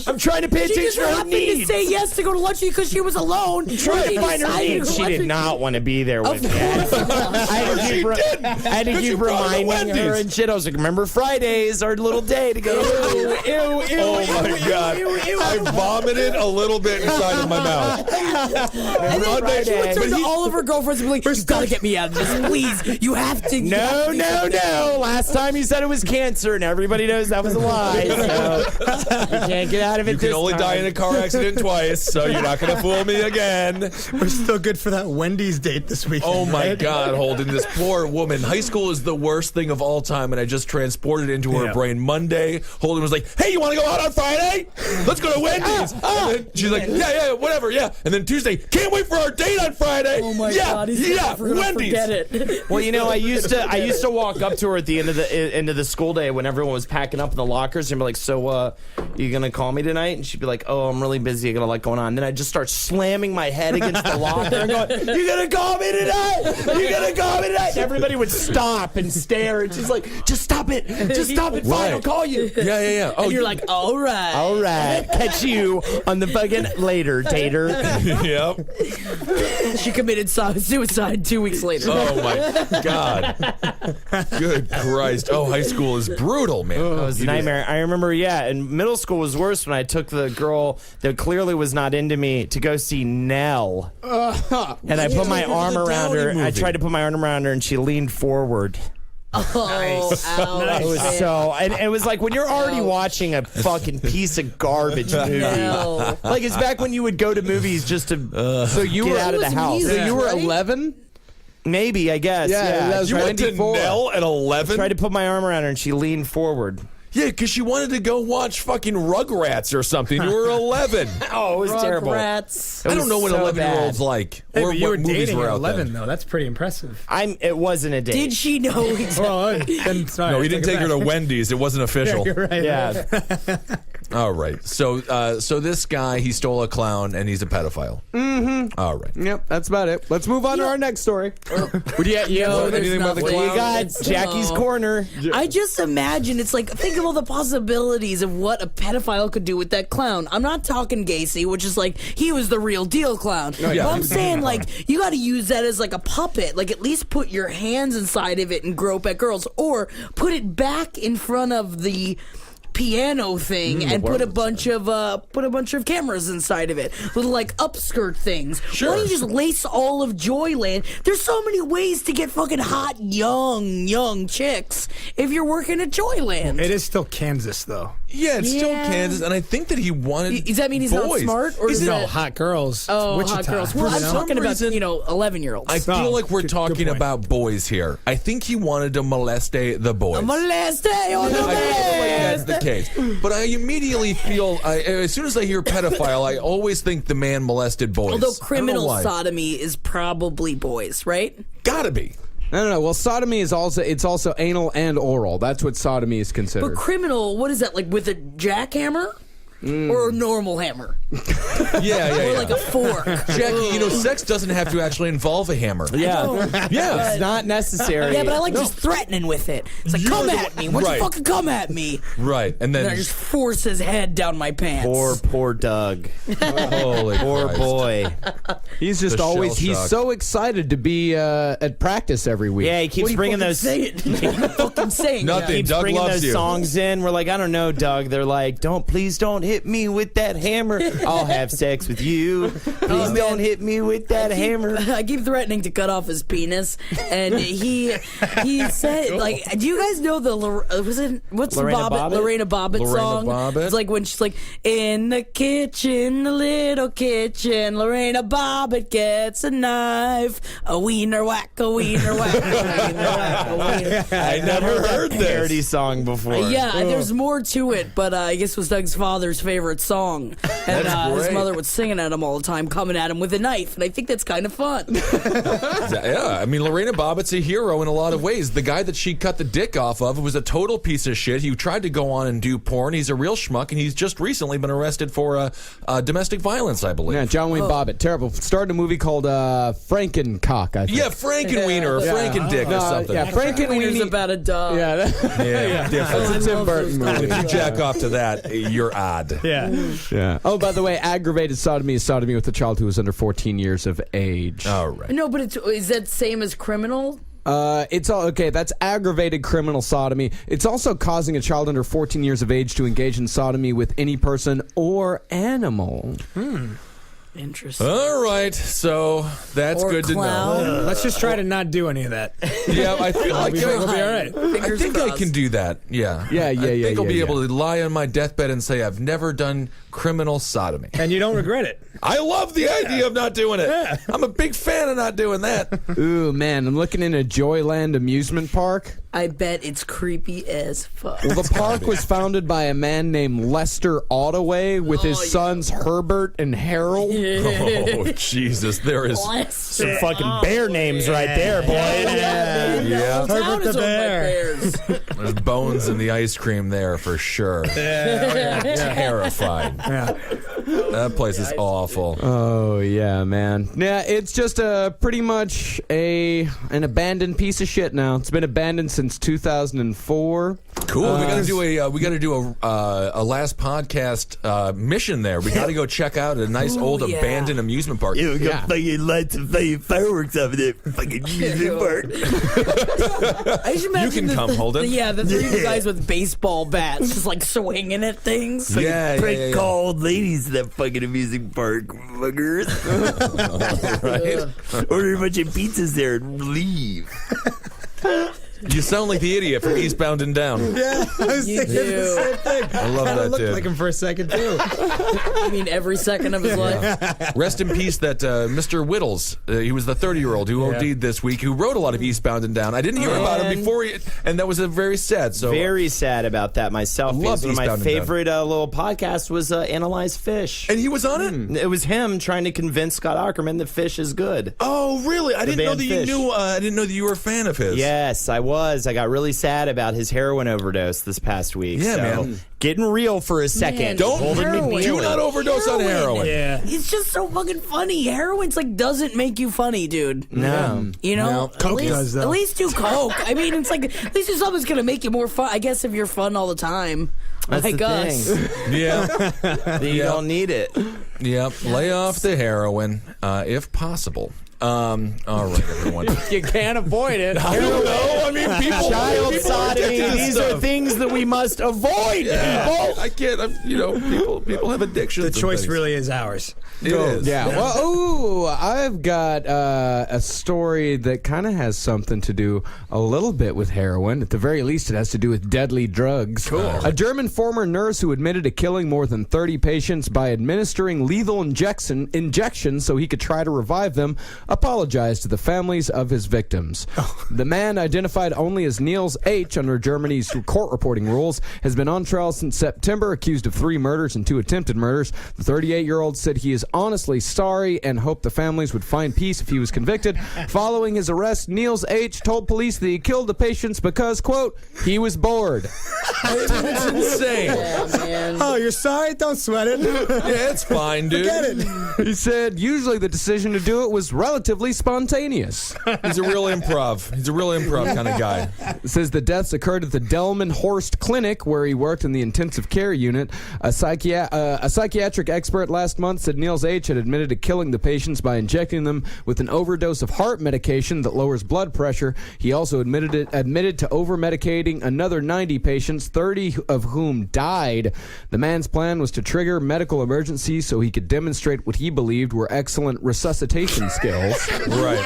I'm trying to pay She just attention to her happened to needs. say yes to go to lunch because she was alone. Trying to find her needs. She did not want to be there with me. I had to keep reminding her and shit. I was like, remember Fridays, our little day to go. Oh my God. I vomited a little bit inside of my mouth. She would turn to all of her girlfriends and be like, you gotta get me out of this, please. You have to. No. Last time you said it was cancer, and everybody knows that was a lie. So you can't get out of it. You can only die in a car accident twice, so you're not going to fool me again. We're still good for that Wendy's date this weekend. Oh my right? God, Holden, this poor woman. High school is the worst thing of all time, and I just transported into her brain. Monday, Holden was like, hey, you want to go out on Friday? Let's go to Wendy's. And then she's like, yeah, whatever, yeah. And then Tuesday, can't wait for our date on Friday. Oh my God, he's never gonna Wendy's. forget it. Well, I used to walk up to her at the end of the school day when everyone was packing up in the lockers and be like, so you gonna call me tonight? And she'd be like, oh, I'm really busy, I got a lot going on. Then I'd just start slamming my head against the locker and going, you gonna call me tonight? You gonna call me tonight? And everybody would stop and stare, and she's like, just stop it, fine, I'll call you. Yeah. And you're like, all right. Catch you on the fucking later, tater. Yep. She committed suicide 2 weeks later. Oh my God. Good Christ. Oh, high school is brutal, man. It was a nightmare. I remember, and middle school was worse when I took the girl that clearly was not into me to go see Nell. And I put my arm around her. I tried to put my arm around her, and she leaned forward. Oh, It was so, and it was like when you're already watching a fucking piece of garbage movie. No. Like it's back when you would go to movies just to So you get were out of the house. So you were Right? 11? Maybe, I guess. Yeah, that was You went to 94. Nell at 11? Tried to put my arm around her, and she leaned forward. Yeah, because she wanted to go watch fucking Rugrats or something. You were 11. Oh, it was terrible. Rats. I don't know what so 11-year-olds bad. like. Hey, Or but you what were movies dating were at out 11, then. though. That's pretty impressive. It wasn't a date. Did she know exactly? Well, then, sorry, No, I he didn't take take it her to back. Wendy's. It wasn't official. You're right. Yeah. All right. So this guy, he stole a clown, and he's a pedophile. Mm-hmm. All right. Yep, that's about it. Let's move on to our next story. Anything about the nothing. clown? You got Jackie's Corner. I just imagine it's like, think of all the possibilities of what a pedophile could do with that clown. I'm not talking Gacy, which is like he was the real deal clown. yeah. But I'm saying like you got to use that as like a puppet. Like at least put your hands inside of it and grope at girls, or put it back in front of the piano thing and put a bunch of cameras inside of it, little like upskirt things. Sure. Why don't you just lace all of Joyland? There's so many ways to get fucking hot young chicks if you're working at Joyland. It is still Kansas, though. Yeah, it's still Kansas, and I think that he wanted. Does that mean he's boys. not smart, or is No, that hot girls. Oh, Wichita. hot girls. Well, I'm talking about 11-year-olds. I feel like we're talking about boys here. I think he wanted to molest the boys. Moleste on the I feel like that's the case. But I immediately feel, as soon as I hear pedophile, I always think the man molested boys. Although I don't know criminal why. sodomy is probably boys, right? Gotta be. No. Well, sodomy is also anal and oral. That's what sodomy is considered. But criminal, what is that, like with a jackhammer? Or a normal hammer? Yeah. Or like a fork? Jackie, sex doesn't have to actually involve a hammer. Yeah. Yeah. It's not necessary. Yeah, but I like just threatening with it. It's like, come at me. Why don't you fucking come at me? Right. And And I then just force his head down my pants. Poor Doug. holy Poor Christ. boy. He's just The always, shell he's shock. so excited to be at practice every week. Yeah, he keeps bringing those. Say it. fucking saying Nothing. Keeps Doug bringing loves those you. songs in. We're like, I don't know, Doug. They're like, please don't hit me with that hammer. I'll have sex with you. Please don't hit me with that hammer. I keep threatening to cut off his penis, and he said, like, do you guys know the what's Lorena Bobbitt? Lorena Bobbitt Lorena song? Bobbitt? It's like when she's like, in the kitchen, the little kitchen, Lorena Bobbitt gets a knife, a wiener whack, a wiener whack, a wiener whack, a wiener. I never heard this. Parody song before. Yeah, there's more to it, but I guess it was Doug's father's favorite song. And his great. mother was singing at him all the time, coming at him with a knife, and I think that's kind of fun. Yeah, I mean, Lorena Bobbitt's a hero in a lot of ways. The guy that she cut the dick off of was a total piece of shit. He tried to go on and do porn. He's a real schmuck, and he's just recently been arrested for domestic violence, I believe. Yeah, John Wayne Bobbitt, terrible. Started a movie called Frankencock, I think. Yeah, Frankenwiener or Frankendick or something. Yeah, Frankenwiener's Frankenweenie. about a dog. Yeah, different. it's a Tim love Burton those movie. If you jack off to that, you're odd. Yeah. Oh, by the way, aggravated sodomy is sodomy with a child who is under 14 years of age. All right. No, but is that same as criminal? It's all okay. That's aggravated criminal sodomy. It's also causing a child under 14 years of age to engage in sodomy with any person or animal. Interesting. All right, so that's Or good clown. to know. Let's just try to not do any of that. Yeah, I feel like We'll be all right. I think I can do that. Yeah. I think I'll be able to lie on my deathbed and say I've never done criminal sodomy. And you don't regret it. I love the idea of not doing it. I'm a big fan of not doing that. Ooh, man, I'm looking in a Joyland amusement park. I bet it's creepy as fuck. Well, the park was founded by a man named Lester Ottaway with his sons Herbert and Harold. Oh, Jesus. There is. Some fucking bear names right there, boy. Yeah. Herbert the bear. There's bones in the ice cream there for sure. Terrified. That place is awful. Oh, yeah, man. Yeah, it's just pretty much an abandoned piece of shit now. It's been abandoned since 2004. Cool. We got to do a last podcast mission there. We got to go check out a nice old abandoned amusement park. We got fucking lights and fucking fireworks over there. Fucking amusement park. I just imagine can come, Holden. the three of you guys with baseball bats just like swinging at things. Prank call old ladies at that fucking amusement park, fuckers. Right? Order a bunch of pizzas there and leave. You sound like the idiot from Eastbound and Down. Yeah, I was You thinking do. the same thing. I love I that looked dude. like him for a second, too. I mean, every second of his life. Rest in peace, that Mr. Whittles. He was the 30-year-old who OD'd this week, who wrote a lot of Eastbound and Down. I didn't hear about him before, and that was a very sad. So Very sad about that myself. Love Because one of my Eastbound and Down. favorite little podcasts was Analyze Fish. and he was on it. It was him trying to convince Scott Aukerman that fish is good. Oh, really? I didn't know band that Fish. you knew. I didn't know that you were a fan of his. Yes, I was. I got really sad about his heroin overdose this past week. Yeah, so, man. Getting real for a second. Man, Don't Holden heroin. McNeely. do not overdose on heroin. Yeah. It's just so fucking funny. Heroin's like doesn't make you funny, dude. No. You know, Coke does, though. At least do coke. I mean, it's like at least do something that's gonna make you more fun. I guess if you're fun all the time, That's like the us. thing. Yeah. You don't need it. Yep. Lay off the heroin, if possible. All right, everyone. You can't avoid it. I don't know. I mean, people. Child people are sodomy. addicted to These stuff. are things that we must avoid, people. I can't. People have addictions. The choice really is ours. It is. Yeah. Well, I've got a story that kind of has something to do a little bit with heroin. At the very least, it has to do with deadly drugs. Cool. A German former nurse who admitted to killing more than 30 patients by administering lethal injections so he could try to revive them apologized to the families of his victims. The man, identified only as Niels H. under Germany's court reporting rules, has been on trial since September, accused of 3 murders and 2 attempted murders. The 38-year-old said he is honestly sorry and hoped the families would find peace if he was convicted. Following his arrest, Niels H. told police that he killed the patients because, quote, he was bored. That's insane. Yeah, man. Oh, you're sorry? Don't sweat it. Yeah, it's fine, dude. Get it. He said usually the decision to do it was relatively spontaneous. He's a real improv. He's a real improv kind of guy. It says the deaths occurred at the Delmenhorst Clinic, where he worked in the intensive care unit. A psychiatric expert last month said Niels H. had admitted to killing the patients by injecting them with an overdose of heart medication that lowers blood pressure. He also admitted to over-medicating another 90 patients, 30 of whom died. The man's plan was to trigger medical emergencies so he could demonstrate what he believed were excellent resuscitation skills. Right.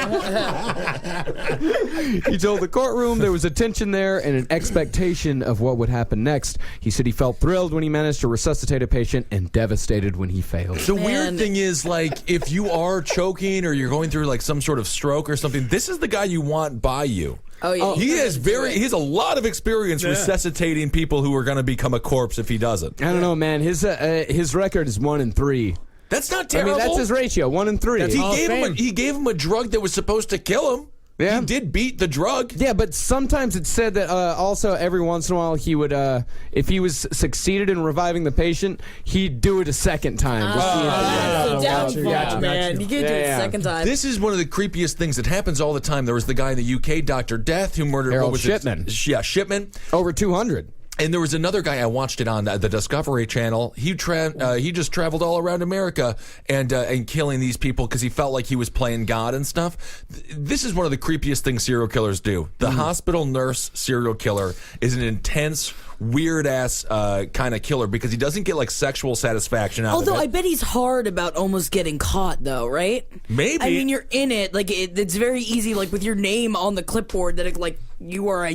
He told the courtroom there was a tension there and an expectation of what would happen next. He said he felt thrilled when he managed to resuscitate a patient and devastated when he failed. The weird thing is, like, if you are choking or you're going through like some sort of stroke or something, this is the guy you want by you. Oh, yeah. He has a lot of experience resuscitating people who are going to become a corpse if he doesn't. I don't know, man. His record is 1-3. That's not terrible. I mean, that's his ratio, 1-3. He gave him a drug that was supposed to kill him. Yeah. He did beat the drug. Yeah, but sometimes it's said that also every once in a while he would, if he was succeeded in reviving the patient, he'd do it a second time. Downfall, man. You can't do it a second time. This is one of the creepiest things that happens all the time. There was the guy in the UK, Dr. Death, who murdered Harold Shipman. Shipman. Over 200. And there was another guy, I watched it on the Discovery Channel. He just traveled all around America and killing these people because he felt like he was playing God and stuff. This is one of the creepiest things serial killers do. The hospital nurse serial killer is an intense, weird-ass kind of killer because he doesn't get like sexual satisfaction out of it. Although I bet he's hard about almost getting caught, though, right? Maybe. I mean, you're in it. Like it's very easy, like with your name on the clipboard, that you are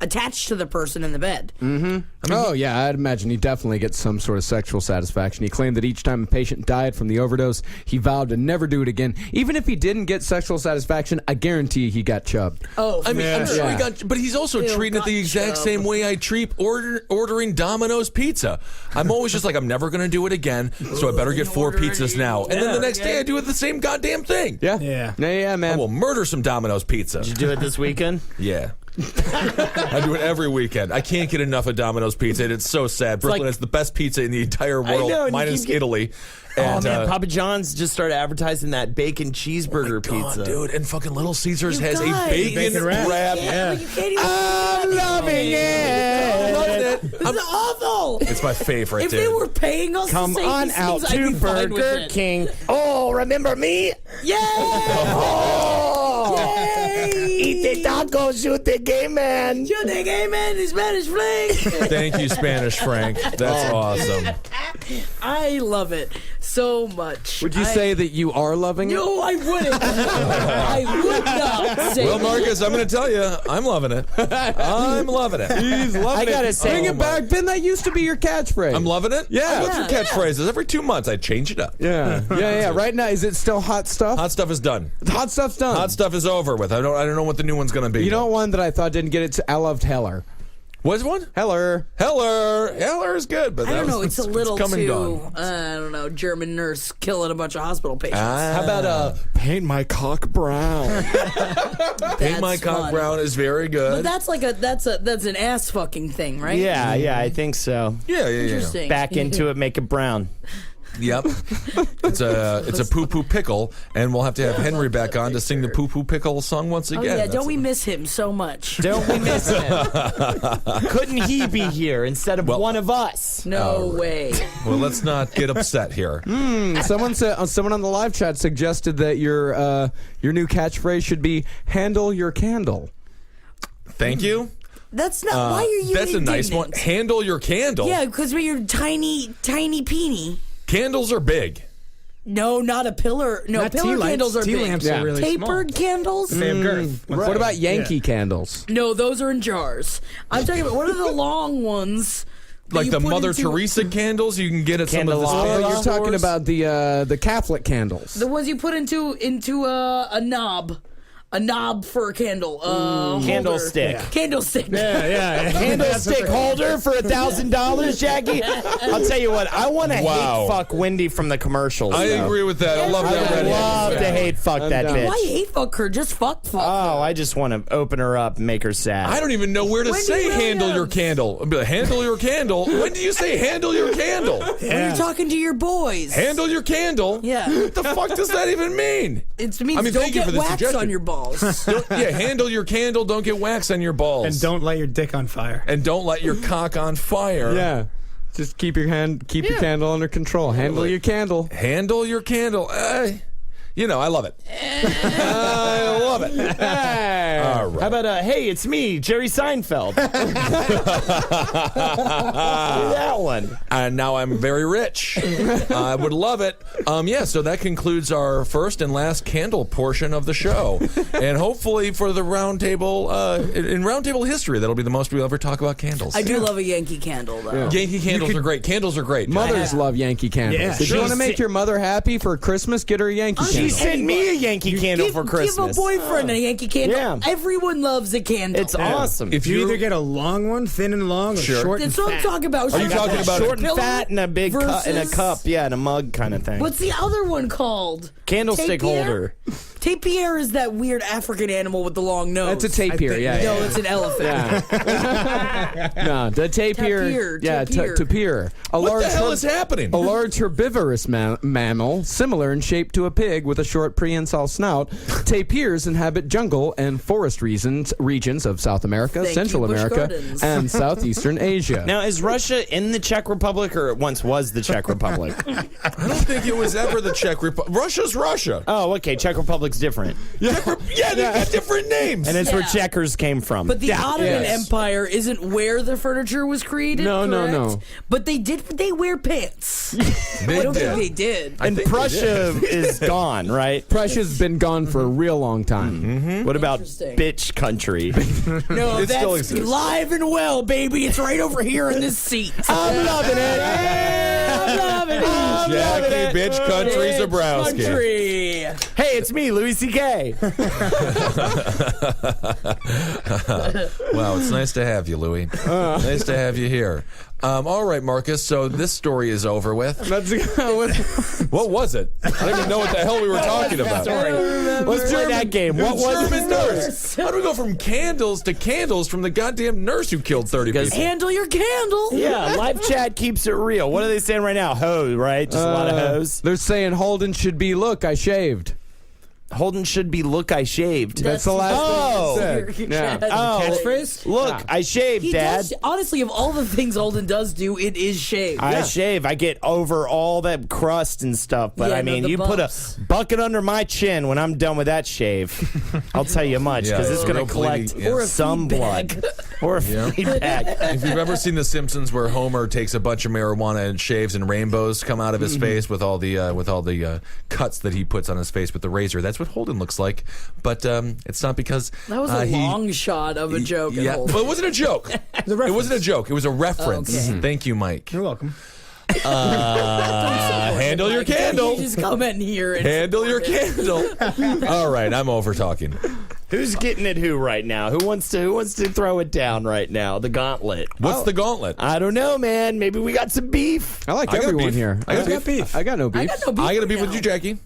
attached to the person in the bed. Mm-hmm. Yeah, I'd imagine he definitely gets some sort of sexual satisfaction. He claimed that each time a patient died from the overdose, he vowed to never do it again. Even if he didn't get sexual satisfaction, I guarantee he got chubbed. Oh, I mean, I'm sure he got, but he's also treating it the exact same way I treat ordering Domino's pizza. I'm always just like, I'm never going to do it again, so I better get 4 pizzas now. And then the next day I do it the same goddamn thing. Yeah, man. I will murder some Domino's pizza. Did you do it this weekend? Yeah. I do it every weekend. I can't get enough of Domino's pizza, and it's so sad. Brooklyn has the best pizza in the entire world, minus Italy. And, man, Papa John's just started advertising that bacon cheeseburger pizza. Dude, and fucking Little Caesars has a bacon wrap. Yeah. I'm loving it. It's awful. It's my favorite, If dude. they were paying us Come to say on these out things, I'd to be fine with Burger it. King. Oh, remember me? Yeah! Eat the tacos, shoot the game man. Shoot the game man, the Spanish fling. Thank you, Spanish Frank. That's awesome. I love it so much. Would you say that you are loving it? No, I wouldn't. I would not say Well, Marcus, I'm going to tell you, I'm loving it. I'm loving it. He's loving it. I gotta say, bring it back, Ben. That used to be your catchphrase. I'm loving it? Yeah. I go through catchphrases. Every 2 months, I change it up. Yeah. Right now, is it still hot stuff? Hot stuff is done. Hot stuff's done. Hot stuff is over with. I don't know what the new one's going to be. You know one that I thought didn't get it? I loved Heller. What's one? Heller is good, but I don't know. It's a little come and too. gone. I don't know. German nurse killing a bunch of hospital patients. How about paint my cock brown? Paint my cock fun. brown is very good. But that's an ass fucking thing, right? Yeah, I think so. Yeah. Interesting. Back into it, make it brown. Yep. It's a poo poo pickle, and we'll have to have Henry back on to sing the poo poo pickle song once Oh again. yeah, don't we miss him so much? Don't we miss him? Couldn't he be here instead of one of us? No way. Well, let's not get upset here. Someone on the live chat suggested that your new catchphrase should be "handle your candle." Thank you. That's not. Why are you? That's a nice one. indignant? Handle your candle. Yeah, because you're tiny peeny. Candles are big. No, not a pillar. No, Not pillar tea lights. candles are Tea big. lamps are really Tapered candles? They have girth. What about Yankee candles? No, those are in jars. I'm talking about what are the long ones? that Like you the put Mother into- Teresa candles you can get at some of the Candelabra. Oh, you're talking stores. about the Catholic candles. The ones you put into a knob. A knob for a candle. Holder. Candlestick. Candlestick. Yeah. Candlestick holder for $1,000, Jackie. I'll tell you what. I want to Wow. hate fuck Wendy from the commercials. I though. agree with that. I love I that would redhead. love to hate fuck that down. bitch. Why hate fuck her? Just fuck her. Oh, I just want to open her up and make her sad. I don't even know where to Wendy say handle your Williams. candle. I'll be like, handle your candle. When do you say handle your candle? When you're talking to your boys. Handle your candle? Yeah. What the fuck does that even mean? It means I mean, don't thank you get for the wax suggestion. on your balls. Yeah, handle your candle. Don't get wax on your balls. And don't light your dick on fire. And don't light your cock on fire. Yeah. Just keep your your candle under control. Handle your candle. Handle your candle. You know, I love it. I love it. Hey. All right. How about hey, it's me, Jerry Seinfeld. Do that one. And now I'm very rich. I would love it. Yeah, so that concludes our first and last candle portion of the show. And hopefully for the roundtable, in roundtable history, that'll be the most we'll ever talk about candles. I do love a Yankee candle, though. Yankee candles are great. Candles are great. Mothers love Yankee candles. Yeah. If you want to make your mother happy for Christmas, get her a Yankee She candle. sent me a Yankee candle for Christmas. Give a boyfriend a Yankee candle. Yeah. Everyone loves a candle. It's awesome. If You you either get a long one, thin and long, or Sure. short and That's what I'm fat. talking about. Are you talking about short and pillar fat and a big cup in a versus- cup, yeah, in a mug kind of thing. What's the other one called? Candlestick Tapir? holder. Tapir is that weird African animal with the long nose. That's a tapir, yeah. No, it's an elephant. No, the tapir. Tapir, tapir. Tapir. A what large the hell is happening? A large herbivorous mammal, similar in shape to a pig with a short prehensile snout. Tapirs inhabit jungle and forest regions of South America, Thank Central you, Busch America, Gardens. and Southeastern Asia. Now, is Russia in the Czech Republic, or it once was the Czech Republic? I don't think it was ever the Czech Republic. Russia's Russia. Oh, okay. Czech Republic's different. Yeah, they got different names. And it's where Yeah. checkers came from. But the Ottoman Yes. Empire isn't where the furniture was created. No, no, correct? no. But they wear pants. They I don't did. think they did. and think they Prussia is gone, right? Prussia's been gone for a real long time. What about Interesting. bitch country? No, It still that's exists. live and well, baby. It's right over here in this seat. I'm loving it. I'm loving it. Jackie, bitch, country, Bitch Zebrowski. country. Hey, it's me, Louis C.K. Wow, it's nice to have you, Louie. Nice to have you here. All right, Marcus. So this story is over with. What was it? I don't even know what the hell we were talking about. Let's play that game. What was German it? nurse? How do we go from candles to candles from the goddamn nurse who killed 30 people? Handle your candle. Yeah, live chat keeps it real. What are they saying right now? Hose, right? Just a lot of hose. They're saying Holden should be, look, I shaved. Holden should be, look, I shaved. That's the last thing it said. Yeah. Oh, Catchphrase? look, I shaved, He Dad. does, honestly, of all the things Holden does do, it is shave. I shave. I get over all that crust and stuff. But Yeah, I no, mean, the you put a bumps. bucket under my chin when I'm done with that shave. I'll tell you much, Yeah, because it's real going to collect bleedy, yeah. Or a some feed blood. bag. Or a feed bag. If you've ever seen The Simpsons, where Homer takes a bunch of marijuana and shaves, and rainbows come out of his face with all the cuts that he puts on his face with the razor, that's what Holden looks like. But it's not because That was a long shot of a joke. Yeah, Holden. but it wasn't a joke. It wasn't a joke. It was a reference. Okay. Thank you, Mike. You're welcome. Handle your candle. You just come in here and Handle your candle. All right, I'm over talking. Who's getting at who right now? Who wants to throw it down right now? The gauntlet. What's the gauntlet? I don't know, man. Maybe we got some beef. I like I got everyone beef. here. I got beef. I got no I beef. got no beef. I got to right be with now. you, Jackie.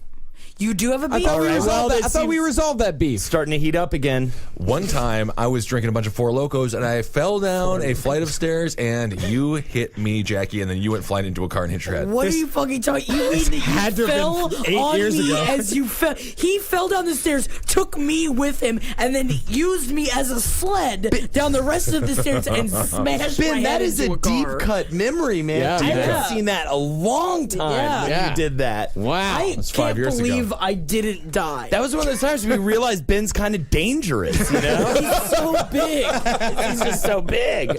You do have a I beef. thought, we All right, resolved well, that. I thought we resolved that beef. Starting to heat up again. One time, I was drinking a bunch of Four Locos, and I fell down a flight of stairs, and you hit me, Jackie, and then you went flying into a car and hit your head. What are you fucking talking? You mean that had you to have fell been 8 on years me ago. as you fell? He fell down the stairs, took me with him, and then used me as a sled down the rest of the stairs and smashed my Ben, head that is into a car. deep cut memory, man. Yeah, I man. haven't seen that a long time Yeah. when Yeah. you did that. Wow. I That's can't 5 years believe believe I didn't die. That was one of those times we realized Ben's kind of dangerous, you know? He's so big. He's just so big.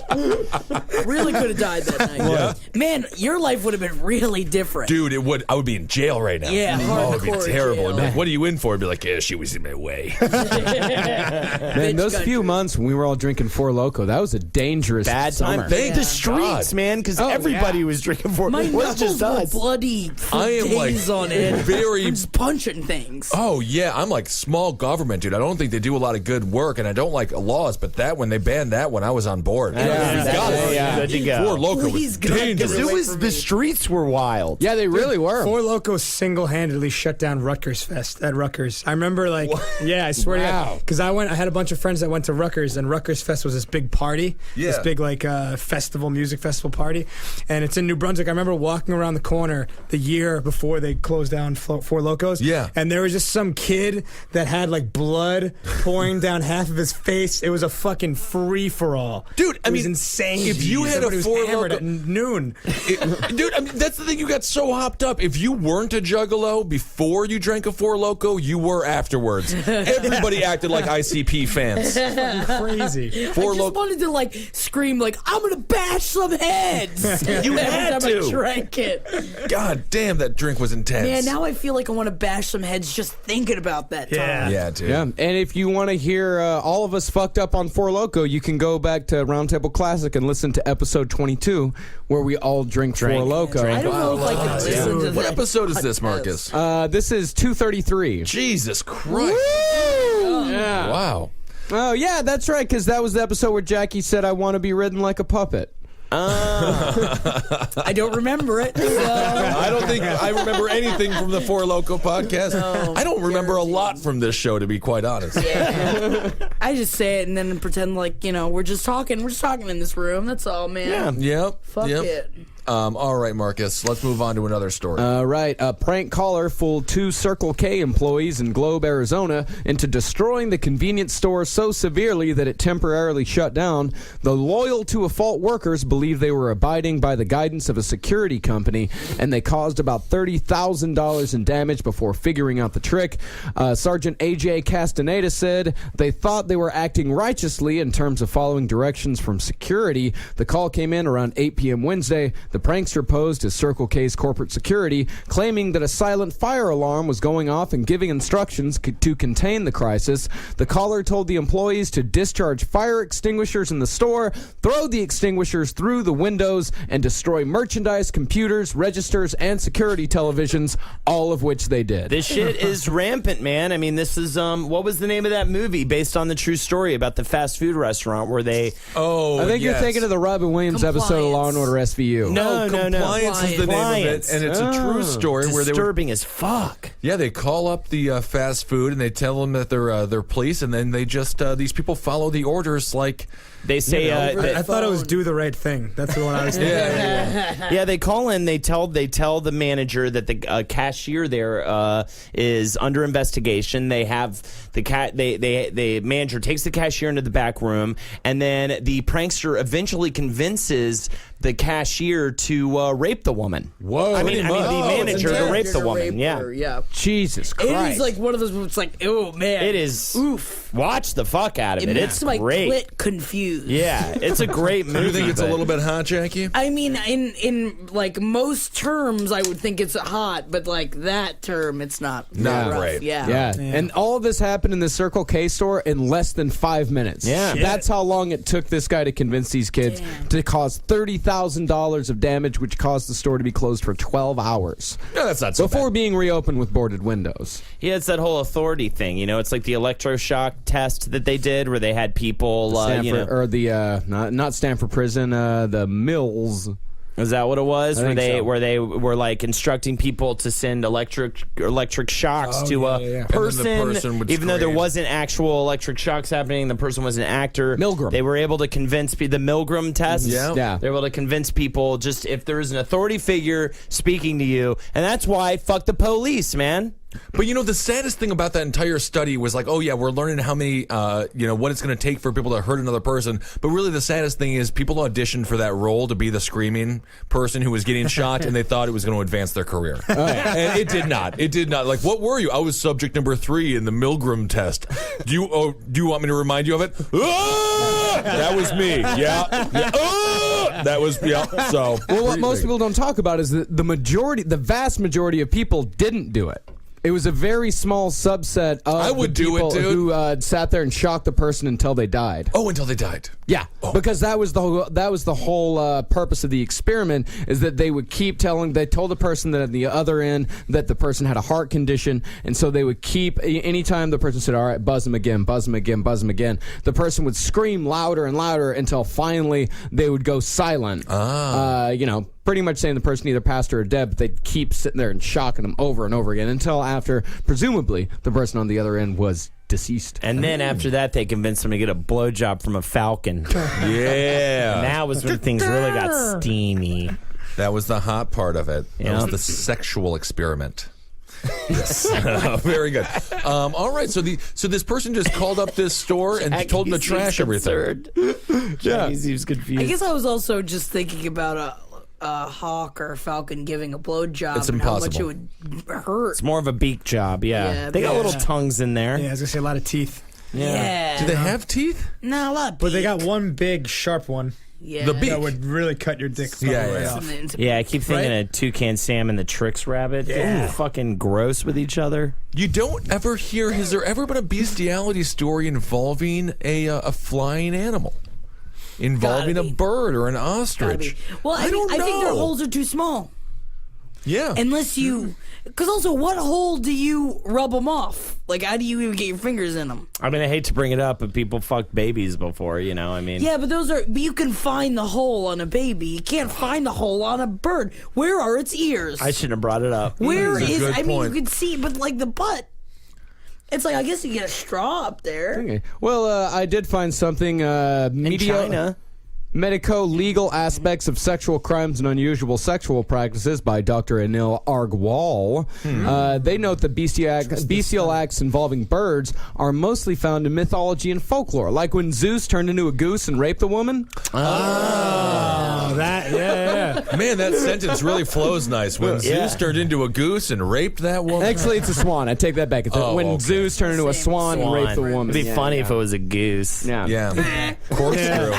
Really could have died that night. Yeah. Man, your life would have been really different. Dude, I would be in jail right now. Yeah, oh, it'd be hardcore terrible. jail. I'd be like, what are you in for? I'd be like, yeah, she was in my way. Man, those few months when we were all drinking Four Loko, that was a dangerous Bad summer. time. Thank the streets, man, because everybody was drinking for My it. knuckles Just were us. bloody for I am, days like, on end. very- I'm just punching things. Oh, yeah, I'm like small government, dude. I don't think they do a lot of good work, and I don't like laws, but that, when they banned that one, I was on board. Good to go. Four Loko was Please, God, dangerous. get away It was from the me. streets were wild. Yeah, they really were. Four Loko single-handedly shut down Rutgers Fest at Rutgers. I remember, like, yeah, I swear to God, because I had a bunch of friends that went to Rutgers, and Rutgers Fest was this big party, this big like music festival party, and it's in New Brunswick. I remember walking around the corner the year before they closed down Four Lokos, and there was just some kid that had like blood pouring down half of his face. It was a fucking free for all, dude. It was insane. If you had Everybody a was Four hammered Loko at noon, dude, I mean, that's the thing. You got so hopped up. If you weren't a juggalo before you drank a Four Loko, you were afterwards. Everybody acted like ICP fans. crazy. Four I just wanted to like scream like I'm gonna bash some heads. You every had time to. I drank it. God damn, that drink was intense. Man, now I feel like I want to bash some heads just thinking about that time. Yeah, dude. Yeah, and if you want to hear all of us fucked up on Four Loko, you can go back to Roundtable Classic and listen to episode 22, where we all drink Four Loko. I don't know if I can listen to What that. episode is this, Marcus? This is 233. Jesus Christ. Yeah. Wow. Oh, yeah, that's right, because that was the episode where Jackie said, I want to be ridden like a puppet. I don't remember it. So. I don't think I remember anything from the Four Loko podcast. I don't remember a lot from this show, to be quite honest. Yeah. I just say it and then pretend like, we're just talking. We're just talking in this room. That's all, man. Yep. Fuck it. All right, Marcus. Let's move on to another story. Right. A prank caller fooled 2 Circle K employees in Globe, Arizona into destroying the convenience store so severely that it temporarily shut down. The loyal to a fault workers believed they were abiding by the guidance of a security company, and they caused about $30,000 in damage before figuring out the trick. Sergeant A.J. Castaneda said they thought they were acting righteously in terms of following directions from security. The call came in around 8 p.m. Wednesday. The prankster posed as Circle K's corporate security, claiming that a silent fire alarm was going off and giving instructions to contain the crisis. The caller told the employees to discharge fire extinguishers in the store, throw the extinguishers through the windows, and destroy merchandise, computers, registers, and security televisions, all of which they did. This shit is rampant, man. I mean, this is, what was the name of that movie based on the true story about the fast food restaurant where they... Oh, I think you're thinking of the Robin Williams episode of Law & Order SVU. No. Compliance is the name of it, and it's a true story where they were disturbing as fuck. Yeah, they call up the fast food and they tell them that they're police, and then they just these people follow the orders like they say. I thought it was do the right thing. That's the one I was thinking. Yeah, they call in. They tell the manager that the cashier there is under investigation. They have the manager takes the cashier into the back room, and then the prankster eventually convinces the cashier to rape the woman. Whoa! I mean the manager to rape the woman. Yeah. Jesus Christ! It is like one of those. It's like, oh man, it is. Oof! Watch the fuck out of it. Makes It's my great. clit confused. Yeah, it's a great movie. You think it's a little bit hot, Jackie? I mean, in like most terms, I would think it's hot, but like that term, it's not. Not rough. great. Yeah. And all of this happened in the Circle K store in less than 5 minutes. Yeah. That's how long it took this guy to convince these kids to cause $30,000 of damage, which caused the store to be closed for 12 hours. No, that's not so before bad. being reopened with boarded windows. Yeah, it's that whole authority thing. It's like the electroshock test that they did, where they had people. Stanford, or the not Stanford Prison, the Mills. Is that what it was? I think so. Where they were like instructing people to send electric shocks to a person, And then the person would even though there scream. wasn't actual electric shocks happening. The person was an actor. Milgram. They were able to convince the Milgram test. Yeah. They were able to convince people just if there is an authority figure speaking to you, and that's why fuck the police, man. But the saddest thing about that entire study was like, oh yeah, we're learning how many, what it's going to take for people to hurt another person. But really, the saddest thing is people auditioned for that role to be the screaming person who was getting shot, and they thought it was going to advance their career. And it did not. It did not. Like, what were you? I was subject number 3 in the Milgram test. Do you want me to remind you of it? Ah! That was me. Yeah. Ah! That was So, well, what most people don't talk about is that the vast majority of people didn't do it. It was a very small subset of the people who sat there and shocked the person until they died. Oh, until they died. Yeah, because that was the whole purpose of the experiment, is that they would keep they told the person that at the other end that the person had a heart condition, and so they would keep, anytime the person said, all right, buzz him again, buzz him again, buzz him again, the person would scream louder and louder until finally they would go silent. Pretty much saying the person either passed or dead, but they'd keep sitting there and shocking them over and over again until after, presumably, the person on the other end was deceased. And then after that, they convinced him to get a blowjob from a falcon. Yeah. And that was when things really got steamy. That was the hot part of it. That was the sexual experiment. Yes. Very good. All right. So this person just called up this store and told them to trash everything. Jackie seems confused. I guess I was also just thinking about a hawk or a falcon giving a blowjob. It's and impossible. how much it would hurt. It's more of a beak job, yeah. They got little tongues in there. Yeah, I was going to say a lot of teeth. Yeah. Do they have teeth? No, a lot of But they got one big, sharp one. Yeah. The beak. That would really cut your dick. Off. Yeah, I keep thinking of Toucan Sam and the Trix Rabbit. Yeah. Ooh, fucking gross with each other. You don't ever hear, has there ever been a bestiality story involving a flying animal? Involving a bird or an ostrich? Well, I think their holes are too small. Yeah. Unless you... Because also, what hole do you rub them off? Like, how do you even get your fingers in them? I mean, I hate to bring it up, but people fucked babies before, I mean... Yeah, but but you can find the hole on a baby. You can't find the hole on a bird. Where are its ears? I shouldn't have brought it up. Where is... I mean, you can see, but like the butt... It's like, I guess you get a straw up there. Okay. Well, I did find something. In China. Medico-legal aspects of sexual crimes and unusual sexual practices by Dr. Anil Argwal. They note that bestial acts involving birds are mostly found in mythology and folklore, like when Zeus turned into a goose and raped a woman. Yeah. Man, that sentence really flows nice. When Zeus turned into a goose and raped that woman. Actually, it's a swan. I take that back. It's when Zeus turned into a swan and raped the woman. It'd be funny if it was a goose. Yeah. Corkscrew.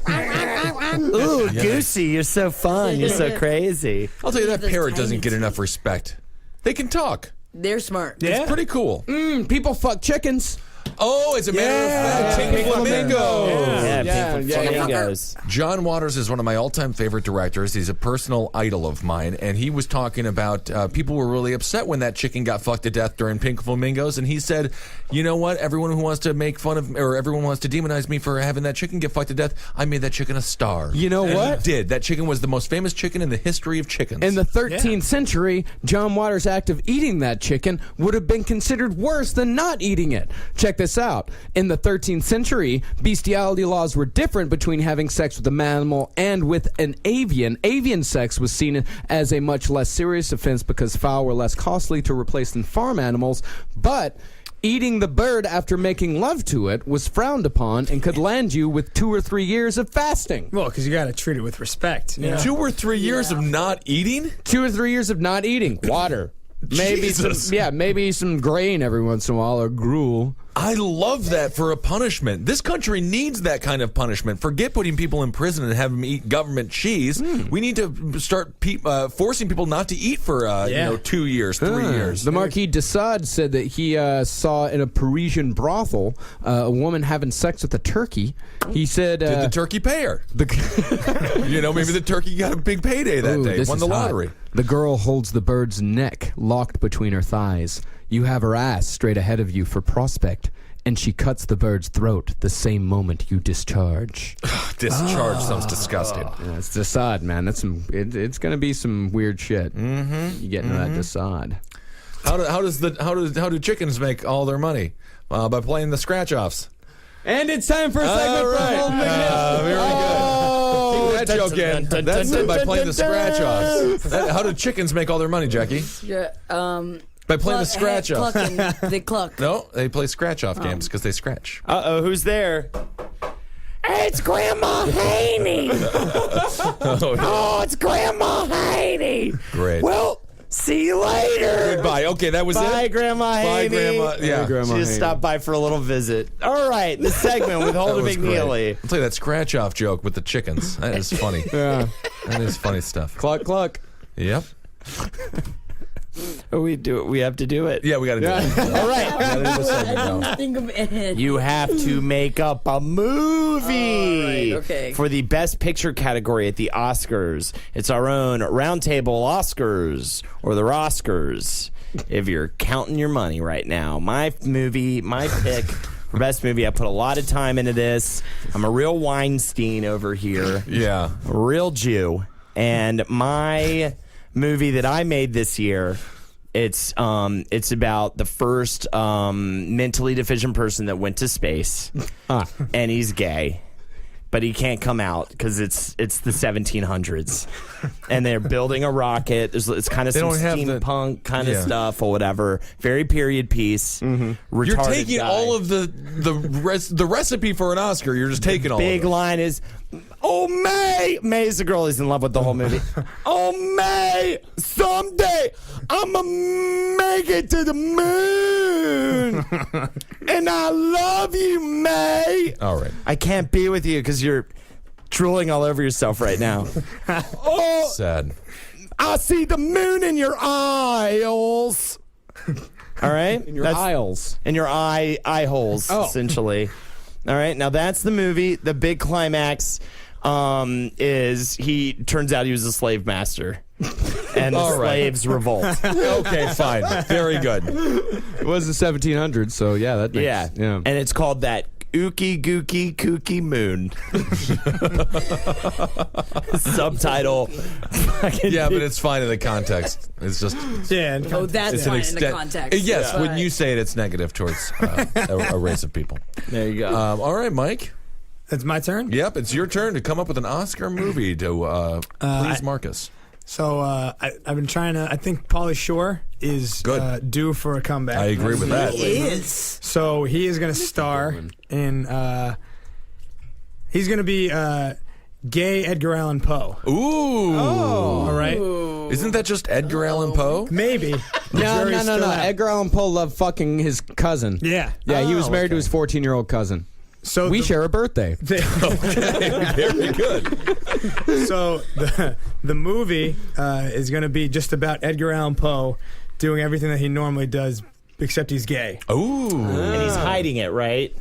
Ooh, Goosey, you're so fun. You're so crazy. I'll tell you, that parrot doesn't get enough respect. They can talk. They're smart. It's pretty cool. People fuck chickens. Oh, as a matter of fact, pink flamingos. Flamingos. John Waters is one of my all-time favorite directors. He's a personal idol of mine, and he was talking about people were really upset when that chicken got fucked to death during Pink Flamingos, and he said, you know what, everyone who wants to make fun of, or everyone wants to demonize me for having that chicken get fucked to death, I made that chicken a star. You know and what? He did. That chicken was the most famous chicken in the history of chickens. In the 13th century, John Waters' act of eating that chicken would have been considered worse than not eating it. Check this out. In the 13th century, bestiality laws were different between having sex with a mammal and with an avian. Avian sex was seen as a much less serious offense because fowl were less costly to replace than farm animals, but eating the bird after making love to it was frowned upon and could land you with 2 or 3 years of fasting. Well, because you got to treat it with respect. 2 or 3 years of not eating? 2 or 3 years of not eating. Water. Maybe some grain every once in a while, or gruel. I love that for a punishment. This country needs that kind of punishment. Forget putting people in prison and have them eat government cheese. We need to start forcing people not to eat for 2 years, 3 years. The Marquis de Sade said that he saw in a Parisian brothel a woman having sex with a turkey. He said, did the turkey pay her? Maybe the turkey got a big payday that day. Won the lottery. The girl holds the bird's neck locked between her thighs. You have her ass straight ahead of you for prospect, and she cuts the bird's throat the same moment you discharge. Discharge sounds disgusting. Yeah, it's de Sade, man. That's it's going to be some weird shit. You get into that de Sade. How do chickens make all their money? By playing the scratch-offs. And it's time for a segment for Holden McNeely. Very good. That joke again. That's it, by playing the scratch-offs. How do chickens make all their money, Jackie? Yeah, Ben By playing the scratch-off. They cluck. No, they play scratch-off games because they scratch. Who's there? It's Grandma Haney. Oh, it's Grandma Haney. Great. Well, see you later. Goodbye. Okay, that was it. Bye, Grandma Haney. Bye, Grandma. Yeah. Bye, Grandma She just Haney. stopped by for a little visit. All right, the segment with Holden was McNeely. I'll tell you that scratch-off joke with the chickens. That is funny. Yeah. That is funny stuff. Cluck, cluck. Yep. We do it. We have to do it. Yeah, we got to do it. All right. I didn't think of it. You have to make up a movie All right, okay. for the Best Picture category at the Oscars. It's our own Roundtable Oscars, or the Roskers, if you're counting your money right now. My pick for Best Movie, I put a lot of time into this. I'm a real Weinstein over here. Yeah. A real Jew. And my movie that I made this year, it's about the first mentally deficient person that went to space, and he's gay, but he can't come out because it's the 1700s, and they're building a rocket. It's kind of some don't have the- steampunk kind of Yeah. stuff or whatever. Very period piece. You're Retarded taking guy. all of the recipe for an Oscar. You're just taking all Big of it. line is, "Oh, May!" May is the girl he's in love with the whole movie. "Oh, May! Someday I'ma make it to the moon, and I love you, May." All right. I can't be with you because you're drooling all over yourself right now. Oh, Sad. I see the moon in your aisles. All right, In your aisles. in your eye holes, essentially. All right, now that's the movie. The big climax is he turns out he was a slave master, and the All right. slaves revolt. Okay, fine. Very good. It was the 1700s, so yeah, that makes, Yeah, yeah. and it's called that Ookie Gookie Kooky Moon. Subtitle. Yeah, but it's fine in the context. It's just Yeah. Oh, that's it's an fine in the extent. context. Yes, But- when you say it, it's negative towards a race of people. There you go. All right, Mike. It's my turn. Yep, it's your turn to come up with an Oscar movie to please Marcus. So I've been trying to. I think Pauly Shore is Good. due for a comeback. I agree with that. It is. So he is going to star in. He's going to be gay Edgar Allan Poe. Ooh. All right. Isn't that just Edgar Allan Poe? Maybe. The No, jury's no. still out. Edgar Allan Poe loved fucking his cousin. Yeah. Yeah, he was Oh, married to his 14-year-old cousin. So We the- share a birthday. Very good. So the movie is going to be just about Edgar Allan Poe doing everything that he normally does, except he's gay. Ooh. And he's hiding it, right?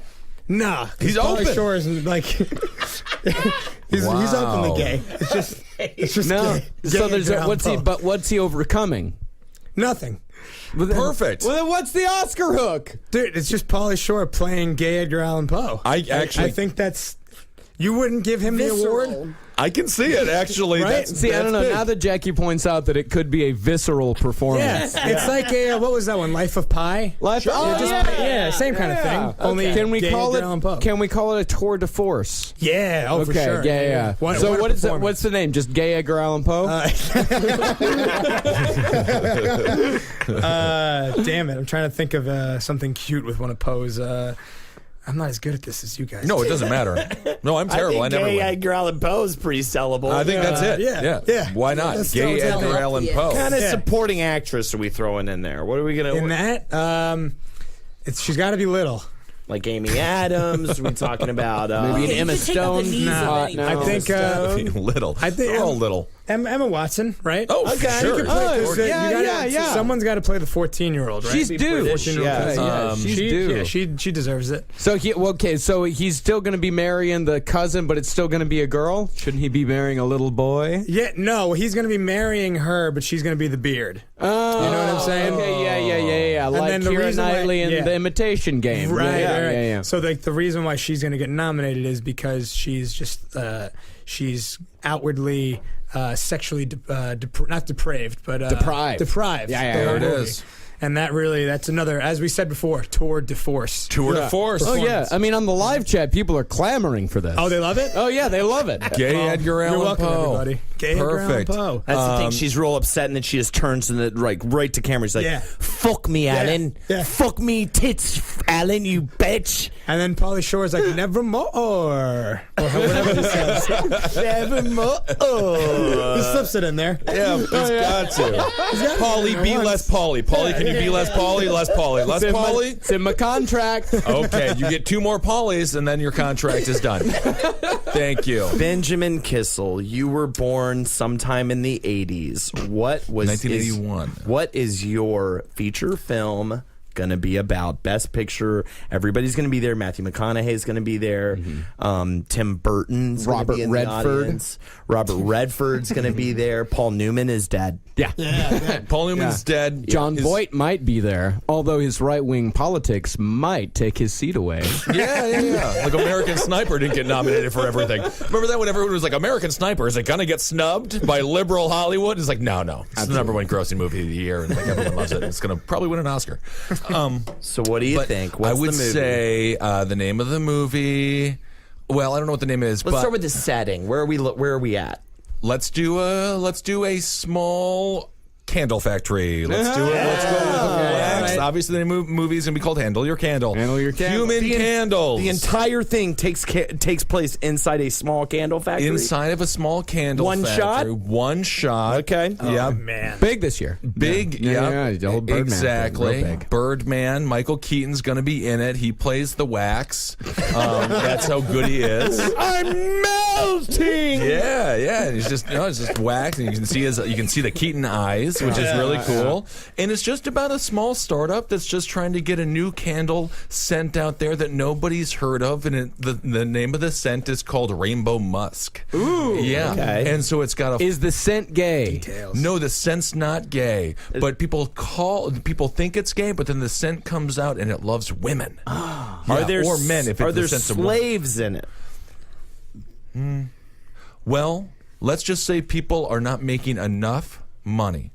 Nah, He's Pauly open. Shore isn't like he's openly Wow. gay. It's just No. gay. So Gay there's Edgar Allan Poe. what's he overcoming? Nothing. Perfect. Well, then what's the Oscar hook? Dude, it's just Pauly Shore playing gay Edgar Allan Poe. I think that's. You wouldn't give him the award? Visceral. I can see it, actually. Right? See, I don't know. big. Now that Jackie points out that it could be a visceral performance. Yeah. It's like a, what was that one? Life of Pi? Life, Same kind of thing. Only Can we gay call Edgar Allan Poe. it? Can we call it a tour de force? Yeah, for Okay, sure. yeah. What So a what is it? performance. What's the name? Just Gay Edgar Allan Poe? Damn it. I'm trying to think of something cute with one of Poe's. I'm not as good at this as you guys. No, it doesn't matter. No, I'm terrible. I, think never gay win. Edgar Allan Poe is pretty sellable. I think that's it. yeah. Why not? That's Gay so Edgar talented. Allan Yeah. Poe. What kind of Yeah. supporting actress are we throwing in there? What are we gonna In that, she's got to be little. like Amy Adams? Are we talking about Maybe an You Emma can take out the Stone? knees of Nah, anything. no. I think. Little. I think They're all little. Emma Watson, right? Oh, Okay. sure. You can play, 'cause, you yeah. Someone's got to play the 14-year-old, right? She's due. 14-year-old Yeah. cousin. She's due. Yeah, she deserves it. So so he's still going to be marrying the cousin, but it's still going to be a girl. Shouldn't he be marrying a little boy? Yeah, no, he's going to be marrying her, but she's going to be the beard. Oh, You know what I'm saying? Okay, yeah. And Like then the Keira reason why- Knightley in yeah. The Imitation Game. Right, Yeah. right. So like the reason why she's going to get nominated is because she's just she's outwardly sexually not depraved, but Deprived. Deprived. Yeah, the there whole it movie. is. And that's another, as we said before, tour de force. Tour de force. Oh, yeah. I mean, on the live chat, people are clamoring for this. Oh, they love it? Oh, yeah, they love it. Gay Edgar Allan You're welcome, Poe. everybody. Gay Perfect. Edgar Allan Poe. That's the thing. She's real upset, and then she just turns and it, like right to camera. She's like, Yeah. "Fuck me, Alan. Yeah. Fuck me, tits, Alan. You bitch." And then Pauly Shore's like, nevermore. Or whatever he says. Nevermore. He slips it in there. Yeah, he's got to. Pauly, be less Pauly. Pauly, can you be less Pauly? Less Pauly. Less Pauly? It's in my contract. Okay, you get 2 more Paulys, and then your contract is done. Thank you. Benjamin Kissel, you were born sometime in the 80s. What was 1981. What is your feature film gonna be about? Best Picture. Everybody's gonna be there. Matthew McConaughey's gonna be there. Tim Burton's gonna Robert be in the Redford. audience. Robert Redford's gonna be there. Paul Newman is dead. Paul Newman's dead. John Voight might be there, although his right-wing politics might take his seat away. Yeah. Like American Sniper didn't get nominated for everything. Remember that when everyone was like, American Sniper, is it going to get snubbed by liberal Hollywood? It's like, no. It's the number 1 grossing movie of the year, and like everyone loves it. It's going to probably win an Oscar. So what do you think? What's I would the movie? say the name of the movie. Well, I don't know what the name is. Let's but start with the setting. Where are we at? Let's do a small candle factory. Let's do it. Let's go with the wax. Right. Obviously, the movie's gonna be called Handle Your Candle. Handle Your Candle. Human candles. The entire thing takes place inside a small candle factory. Inside of a small candle One factory. shot? One shot. Okay. Yeah. Man. Big this year. Big. Yeah, the old Birdman thing, exactly. real big. Birdman. Michael Keaton's going to be in it. He plays the wax. That's how good he is. I'm melting. Yeah. And he's just, it's just wax, and you can see the Keaton eyes, which is really cool. And it's just about a small startup that's just trying to get a new candle scent out there that nobody's heard of, and the name of the scent is called Rainbow Musk. Ooh. Yeah. Okay. And so it's got a. Is the scent gay? No, the scent's not gay, but people think it's gay, but then the scent comes out and it loves women. Are there or men? If are it's there the scent of women. slaves in it? Well, let's just say people are not making enough money.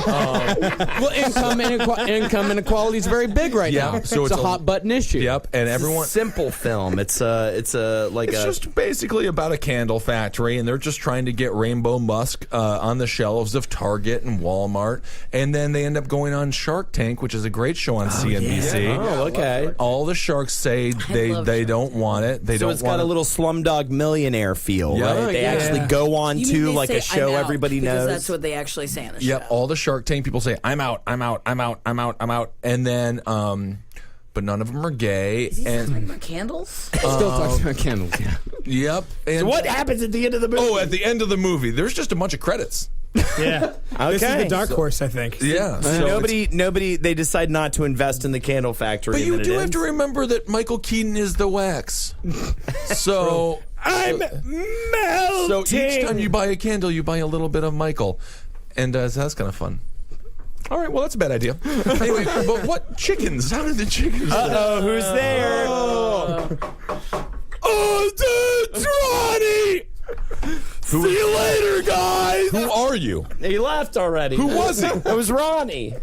Well, income inequality is very big right Yeah, now. so it's it's a hot button issue. Yep, and everyone. Simple film. It's just basically about a candle factory, and they're just trying to get Rainbow Musk on the shelves of Target and Walmart, and then they end up going on Shark Tank, which is a great show on CNBC. Yeah. Oh, okay. All the sharks say they don't want it. They So don't it's want got a little Slumdog Millionaire feel, Yeah. right? They Yeah. actually go on You mean to they like say, a show "I'm out," everybody because knows. that's what they actually say on the show. Yep, all the Shark Tank people say, I'm out, and then, but none of them are gay. Is he And talking about candles? Still talking about candles. Yeah. yep. And So what happens at the end of the movie? Oh, at the end of the movie, there's just a bunch of credits. Yeah. This is the dark horse, I think. Yeah. So nobody. They decide not to invest in the candle factory. But and you then do it have ends. to remember that Michael Keaton is the wax. So I'm melting. so each time you buy a candle, you buy a little bit of Michael, and that's kind of fun. All right, well that's a bad idea. Anyway, but what chickens? How did the chickens? Who's there? It's Ronnie. See you later, guys. Who are you? He left already. Who was he? It was Ronnie.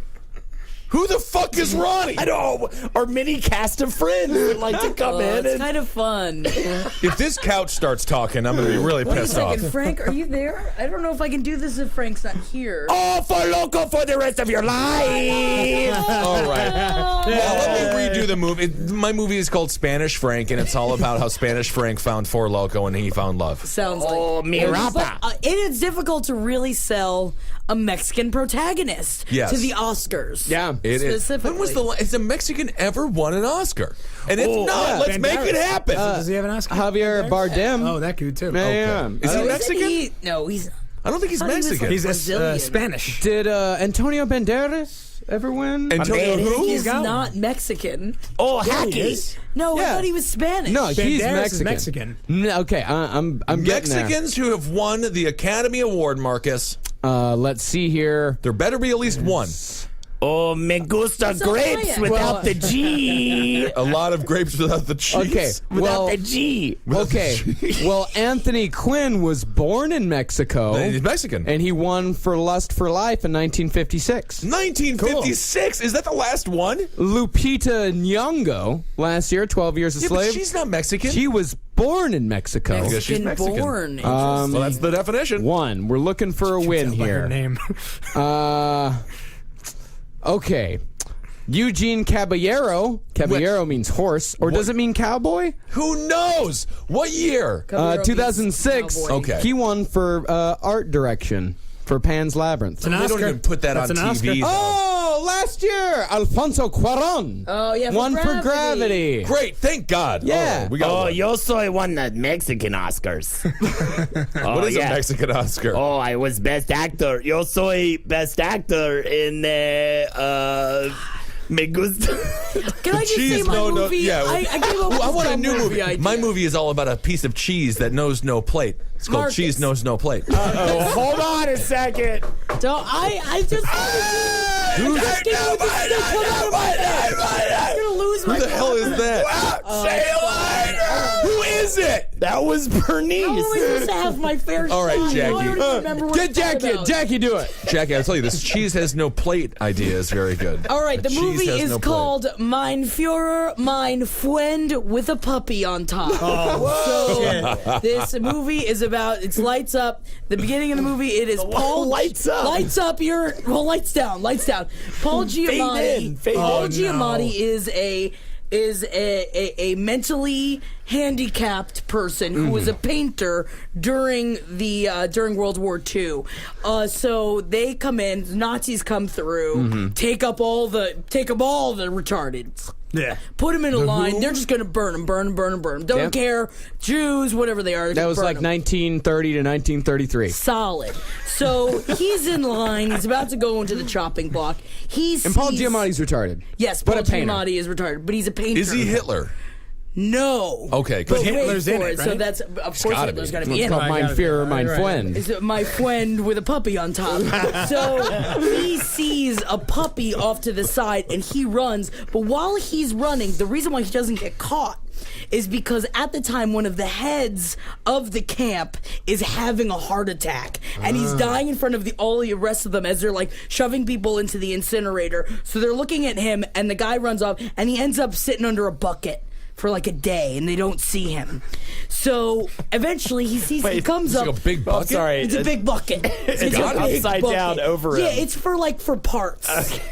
Who the fuck is Ronnie? I know. Our mini cast of friends would like to come in. It's And kind of fun. If this couch starts talking, I'm going to be really Wait a pissed off. second, Frank, are you there? I don't know if I can do this if Frank's not here. oh, for loco for the rest of your life. All right. Well, let me redo the movie. My movie is called Spanish Frank, and it's all about how Spanish Frank found Four Loko and he found love. Sounds like. Oh, mi rapa. But, it's difficult to really sell a Mexican protagonist Yes. to the Oscars. Yeah. It is. Specifically. When was has a Mexican ever won an Oscar? And if not, let's make it happen. Does he have an Oscar? Javier Bardem. Oh, that dude too. Yeah. Is he Isn't Mexican? No, he's. I don't think he's I thought he was Mexican. like- He's Brazilian. Spanish. Did Antonio Banderas ever win? Antonio who? He's got not Mexican. Oh, He hacky. is. No, I Yeah. thought he was Spanish. No, he's Banderas is Mexican. Mexican. Okay, I'm getting there. Mexicans who have won the Academy Award, Marcus. Let's see here. There better be at least one. Oh, me gusta grapes without the G. A lot of grapes without the cheese. Okay, Without the G. Okay, well, Anthony Quinn was born in Mexico. He's Mexican. And he won for Lust for Life in 1956. 1956? Is that the last one? Lupita Nyong'o, last year, 12 Years a Yeah, Slave. but she's not Mexican. She was born in Mexico. Because she's Mexican. Born. Well, that's the definition. One. We're looking for a win By her here. name. Okay. Eugene Caballero. Caballero means horse. Or does it mean cowboy? Who knows? What year? 2006. cowboy. Okay. He won for art direction for Pan's Labyrinth. An They don't Oscar. even put that That's on an TV. Oscar. Oh, last year, Alfonso Cuarón. Oh, yeah, for Won for Gravity. Gravity. Great, thank God. Yeah. Oh, we got Oh, one. yo soy one of Mexican Oscars. What is a Mexican Oscar? Oh, I was best actor. Yo soy best actor in Me Gusta. Can I just say Cheese, my no, movie? yeah. I came up with I want a some new movie. idea. My movie is all about a piece of cheese that knows no plate. It's called Marcus. Cheese Knows No Plate. Oh, hold on a second. Don't I just I'm gonna lose my Who the hell is that? Say it later. Who is it? That was Bernice. How am I supposed to have my fair shot? All right, I Jackie. don't even remember what Get it's Jackie. about. Jackie, do it. Jackie, I'll tell you, this cheese has no plate idea is very good. All right, the cheese movie has is no plate. called Mein Führer, Mein Freund with a puppy on top. So this movie is about, it's lights up. The beginning of the movie, it is Paul. lights up. Lights up, lights down, lights down. Paul Giamatti. fade in. Paul Oh, Giamatti is a mentally handicapped person who was a painter during World War II. So they come in, Nazis come through, take up all the retardeds. Yeah. Put them in a line. They're just going to burn them. Don't Yep. care. Jews, whatever they are. That just was burn like 'em. 1930 to 1933. Solid. So he's in line. He's about to go into the chopping block. And Paul Giamatti's retarded. Yes, But Paul a painter. Giamatti is retarded, but he's a painter. Is he Hitler? No. Okay, But good. Hitler's wait in for it, So right? that's of course gotta Hitler's be. got to be It's in called it. Mein Führer, Mein Freund. Is it my friend with a puppy on top? So he sees a puppy off to the side and he runs. But while he's running, the reason why he doesn't get caught is because at the time one of the heads of the camp is having a heart attack and he's dying in front of all the rest of them as they're like shoving people into the incinerator. So they're looking at him and the guy runs off and he ends up sitting under a bucket for like a day and they don't see him. So eventually he comes It's up. like a big bucket? I'm sorry. It's a big bucket. It's a got big upside bucket. down over Yeah, him. it's for parts.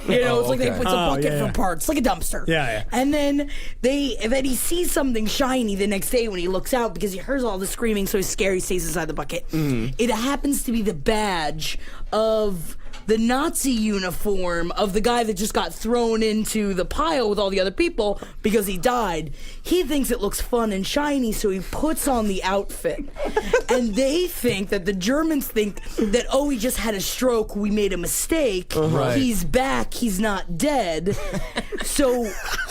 You know, it's like okay. it's a bucket for parts, like a dumpster. Yeah. And then he sees something shiny the next day when he looks out because he hears all the screaming, so he's scared. He stays inside the bucket. It happens to be the badge of the Nazi uniform of the guy that just got thrown into the pile with all the other people because he died. He thinks it looks fun and shiny, so he puts on the outfit. And they think that the Germans think that, oh, he just had a stroke, we made a mistake. Right. He's back, he's not dead. So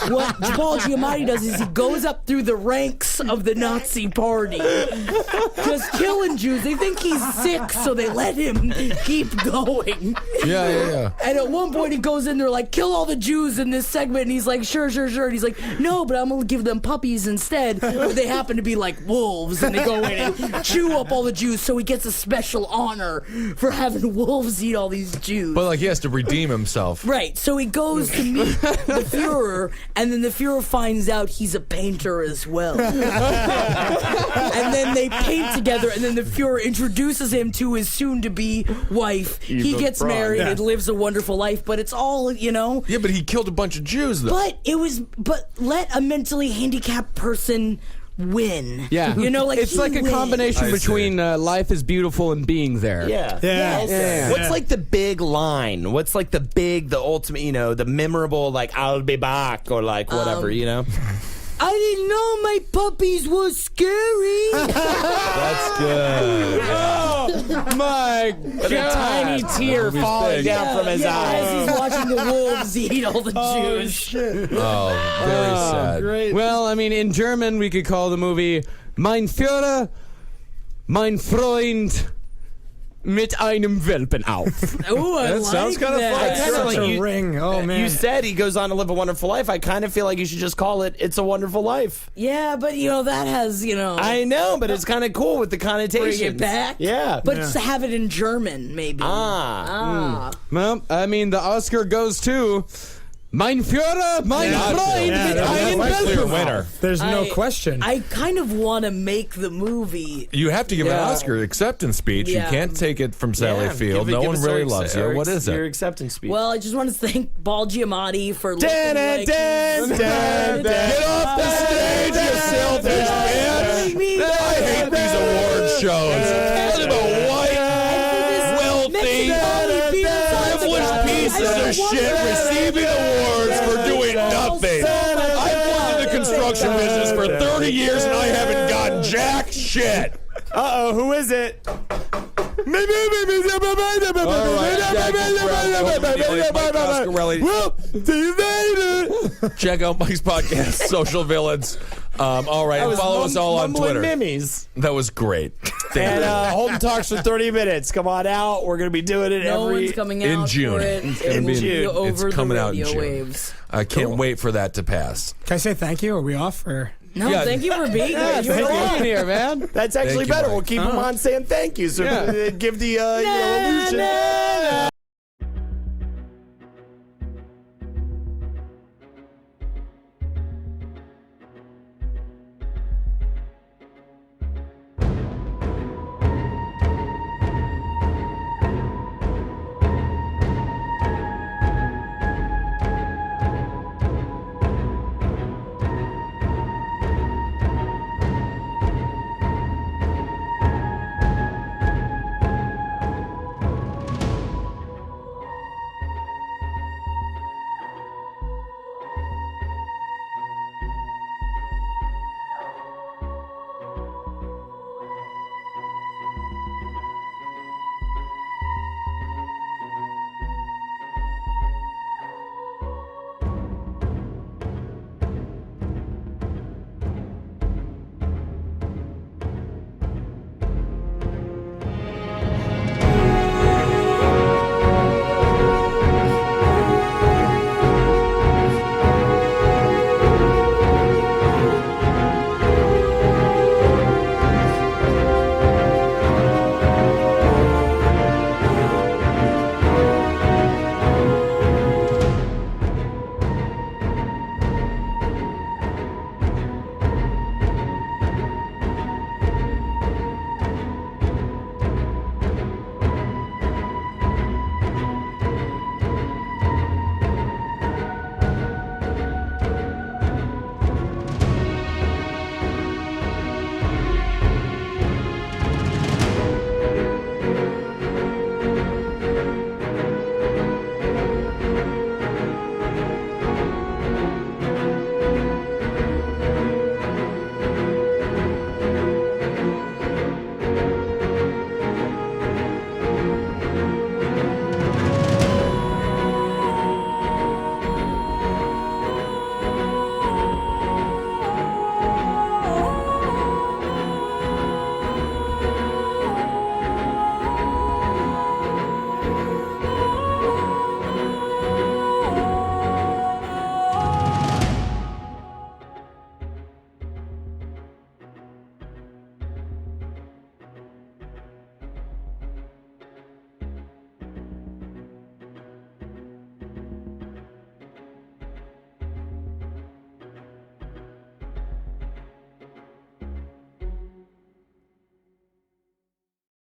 what Paul Giamatti does is he goes up through the ranks of the Nazi party, just killing Jews. They think he's sick, so they let him keep going. Yeah. And at one point he goes in there like, kill all the Jews in this segment, and he's like, sure. And he's like, no, but I'm gonna give them puppies instead. But they happen to be like wolves, and they go in and chew up all the Jews, so he gets a special honor for having wolves eat all these Jews. But like he has to redeem himself. Right, so he goes to meet the Fuhrer, and then the Fuhrer finds out he's a painter as well. And then they paint together, and then the Fuhrer introduces him to his soon-to-be wife. He gets married and lives a wonderful life, but it's all, Yeah, but he killed a bunch of Jews though. But let a mentally handicapped person win. Yeah. It's he like a wins. combination I between life is beautiful and being there. Yeah. Yeah. What's like the big line? What's like the ultimate, the memorable, like, I'll be back, or like whatever, I didn't know my puppies were scary. That's good. My With a tiny tear falling down from his eye. As he's watching the wolves eat all the Jews. Oh, very sad. Great. Well, I mean, in German, we could call the movie Mein Führer, Mein Freund mit einem Welpen auf. Oh, I That like sounds kinda that. fun. Such a ring. Oh, man. You said he goes on to live a wonderful life. I kind of feel like you should just call it "It's a Wonderful Life." Yeah, but that has I know, but it's kind of cool with the connotations. bring it back. Yeah. But have it in German, maybe. Well, I mean, the Oscar goes to Mein Führer, mein Freund mit einem Welpen auf. There's no question. I kind of want to make the movie. You have to give an Oscar acceptance speech. Yeah. You can't take it from Sally Yeah, Field. No give one us really our- loves our you. What is Your it? acceptance speech. Well, I just want to thank Paul Giamatti for looking Dun, like dun, dun, dun. Get off the stage, you selfish bitch! I hate these award shows. Look at white, wealthy, privileged pieces of shit receiving awards for doing nothing. I've worked in the construction business for 30 years and I haven't gotten jack shit. Uh-oh, who is it? Check out Mike's podcast, Social Villains. All right, and follow us all on Twitter. Mimmies. That was great. And Holden Talks for 30 minutes. Come on out. We're going to be doing it No every... one's coming in out June. for it. It's It gonna will be in be June. over It's coming the out in radio June. waves. I can't wait for that to pass. Can I say thank you? Are we off? Or No, Yeah. thank you for being here. Thank you for being here, man. That's actually Thank you, better. Mike. We'll keep them on saying thank you. So Yeah. give the illusion.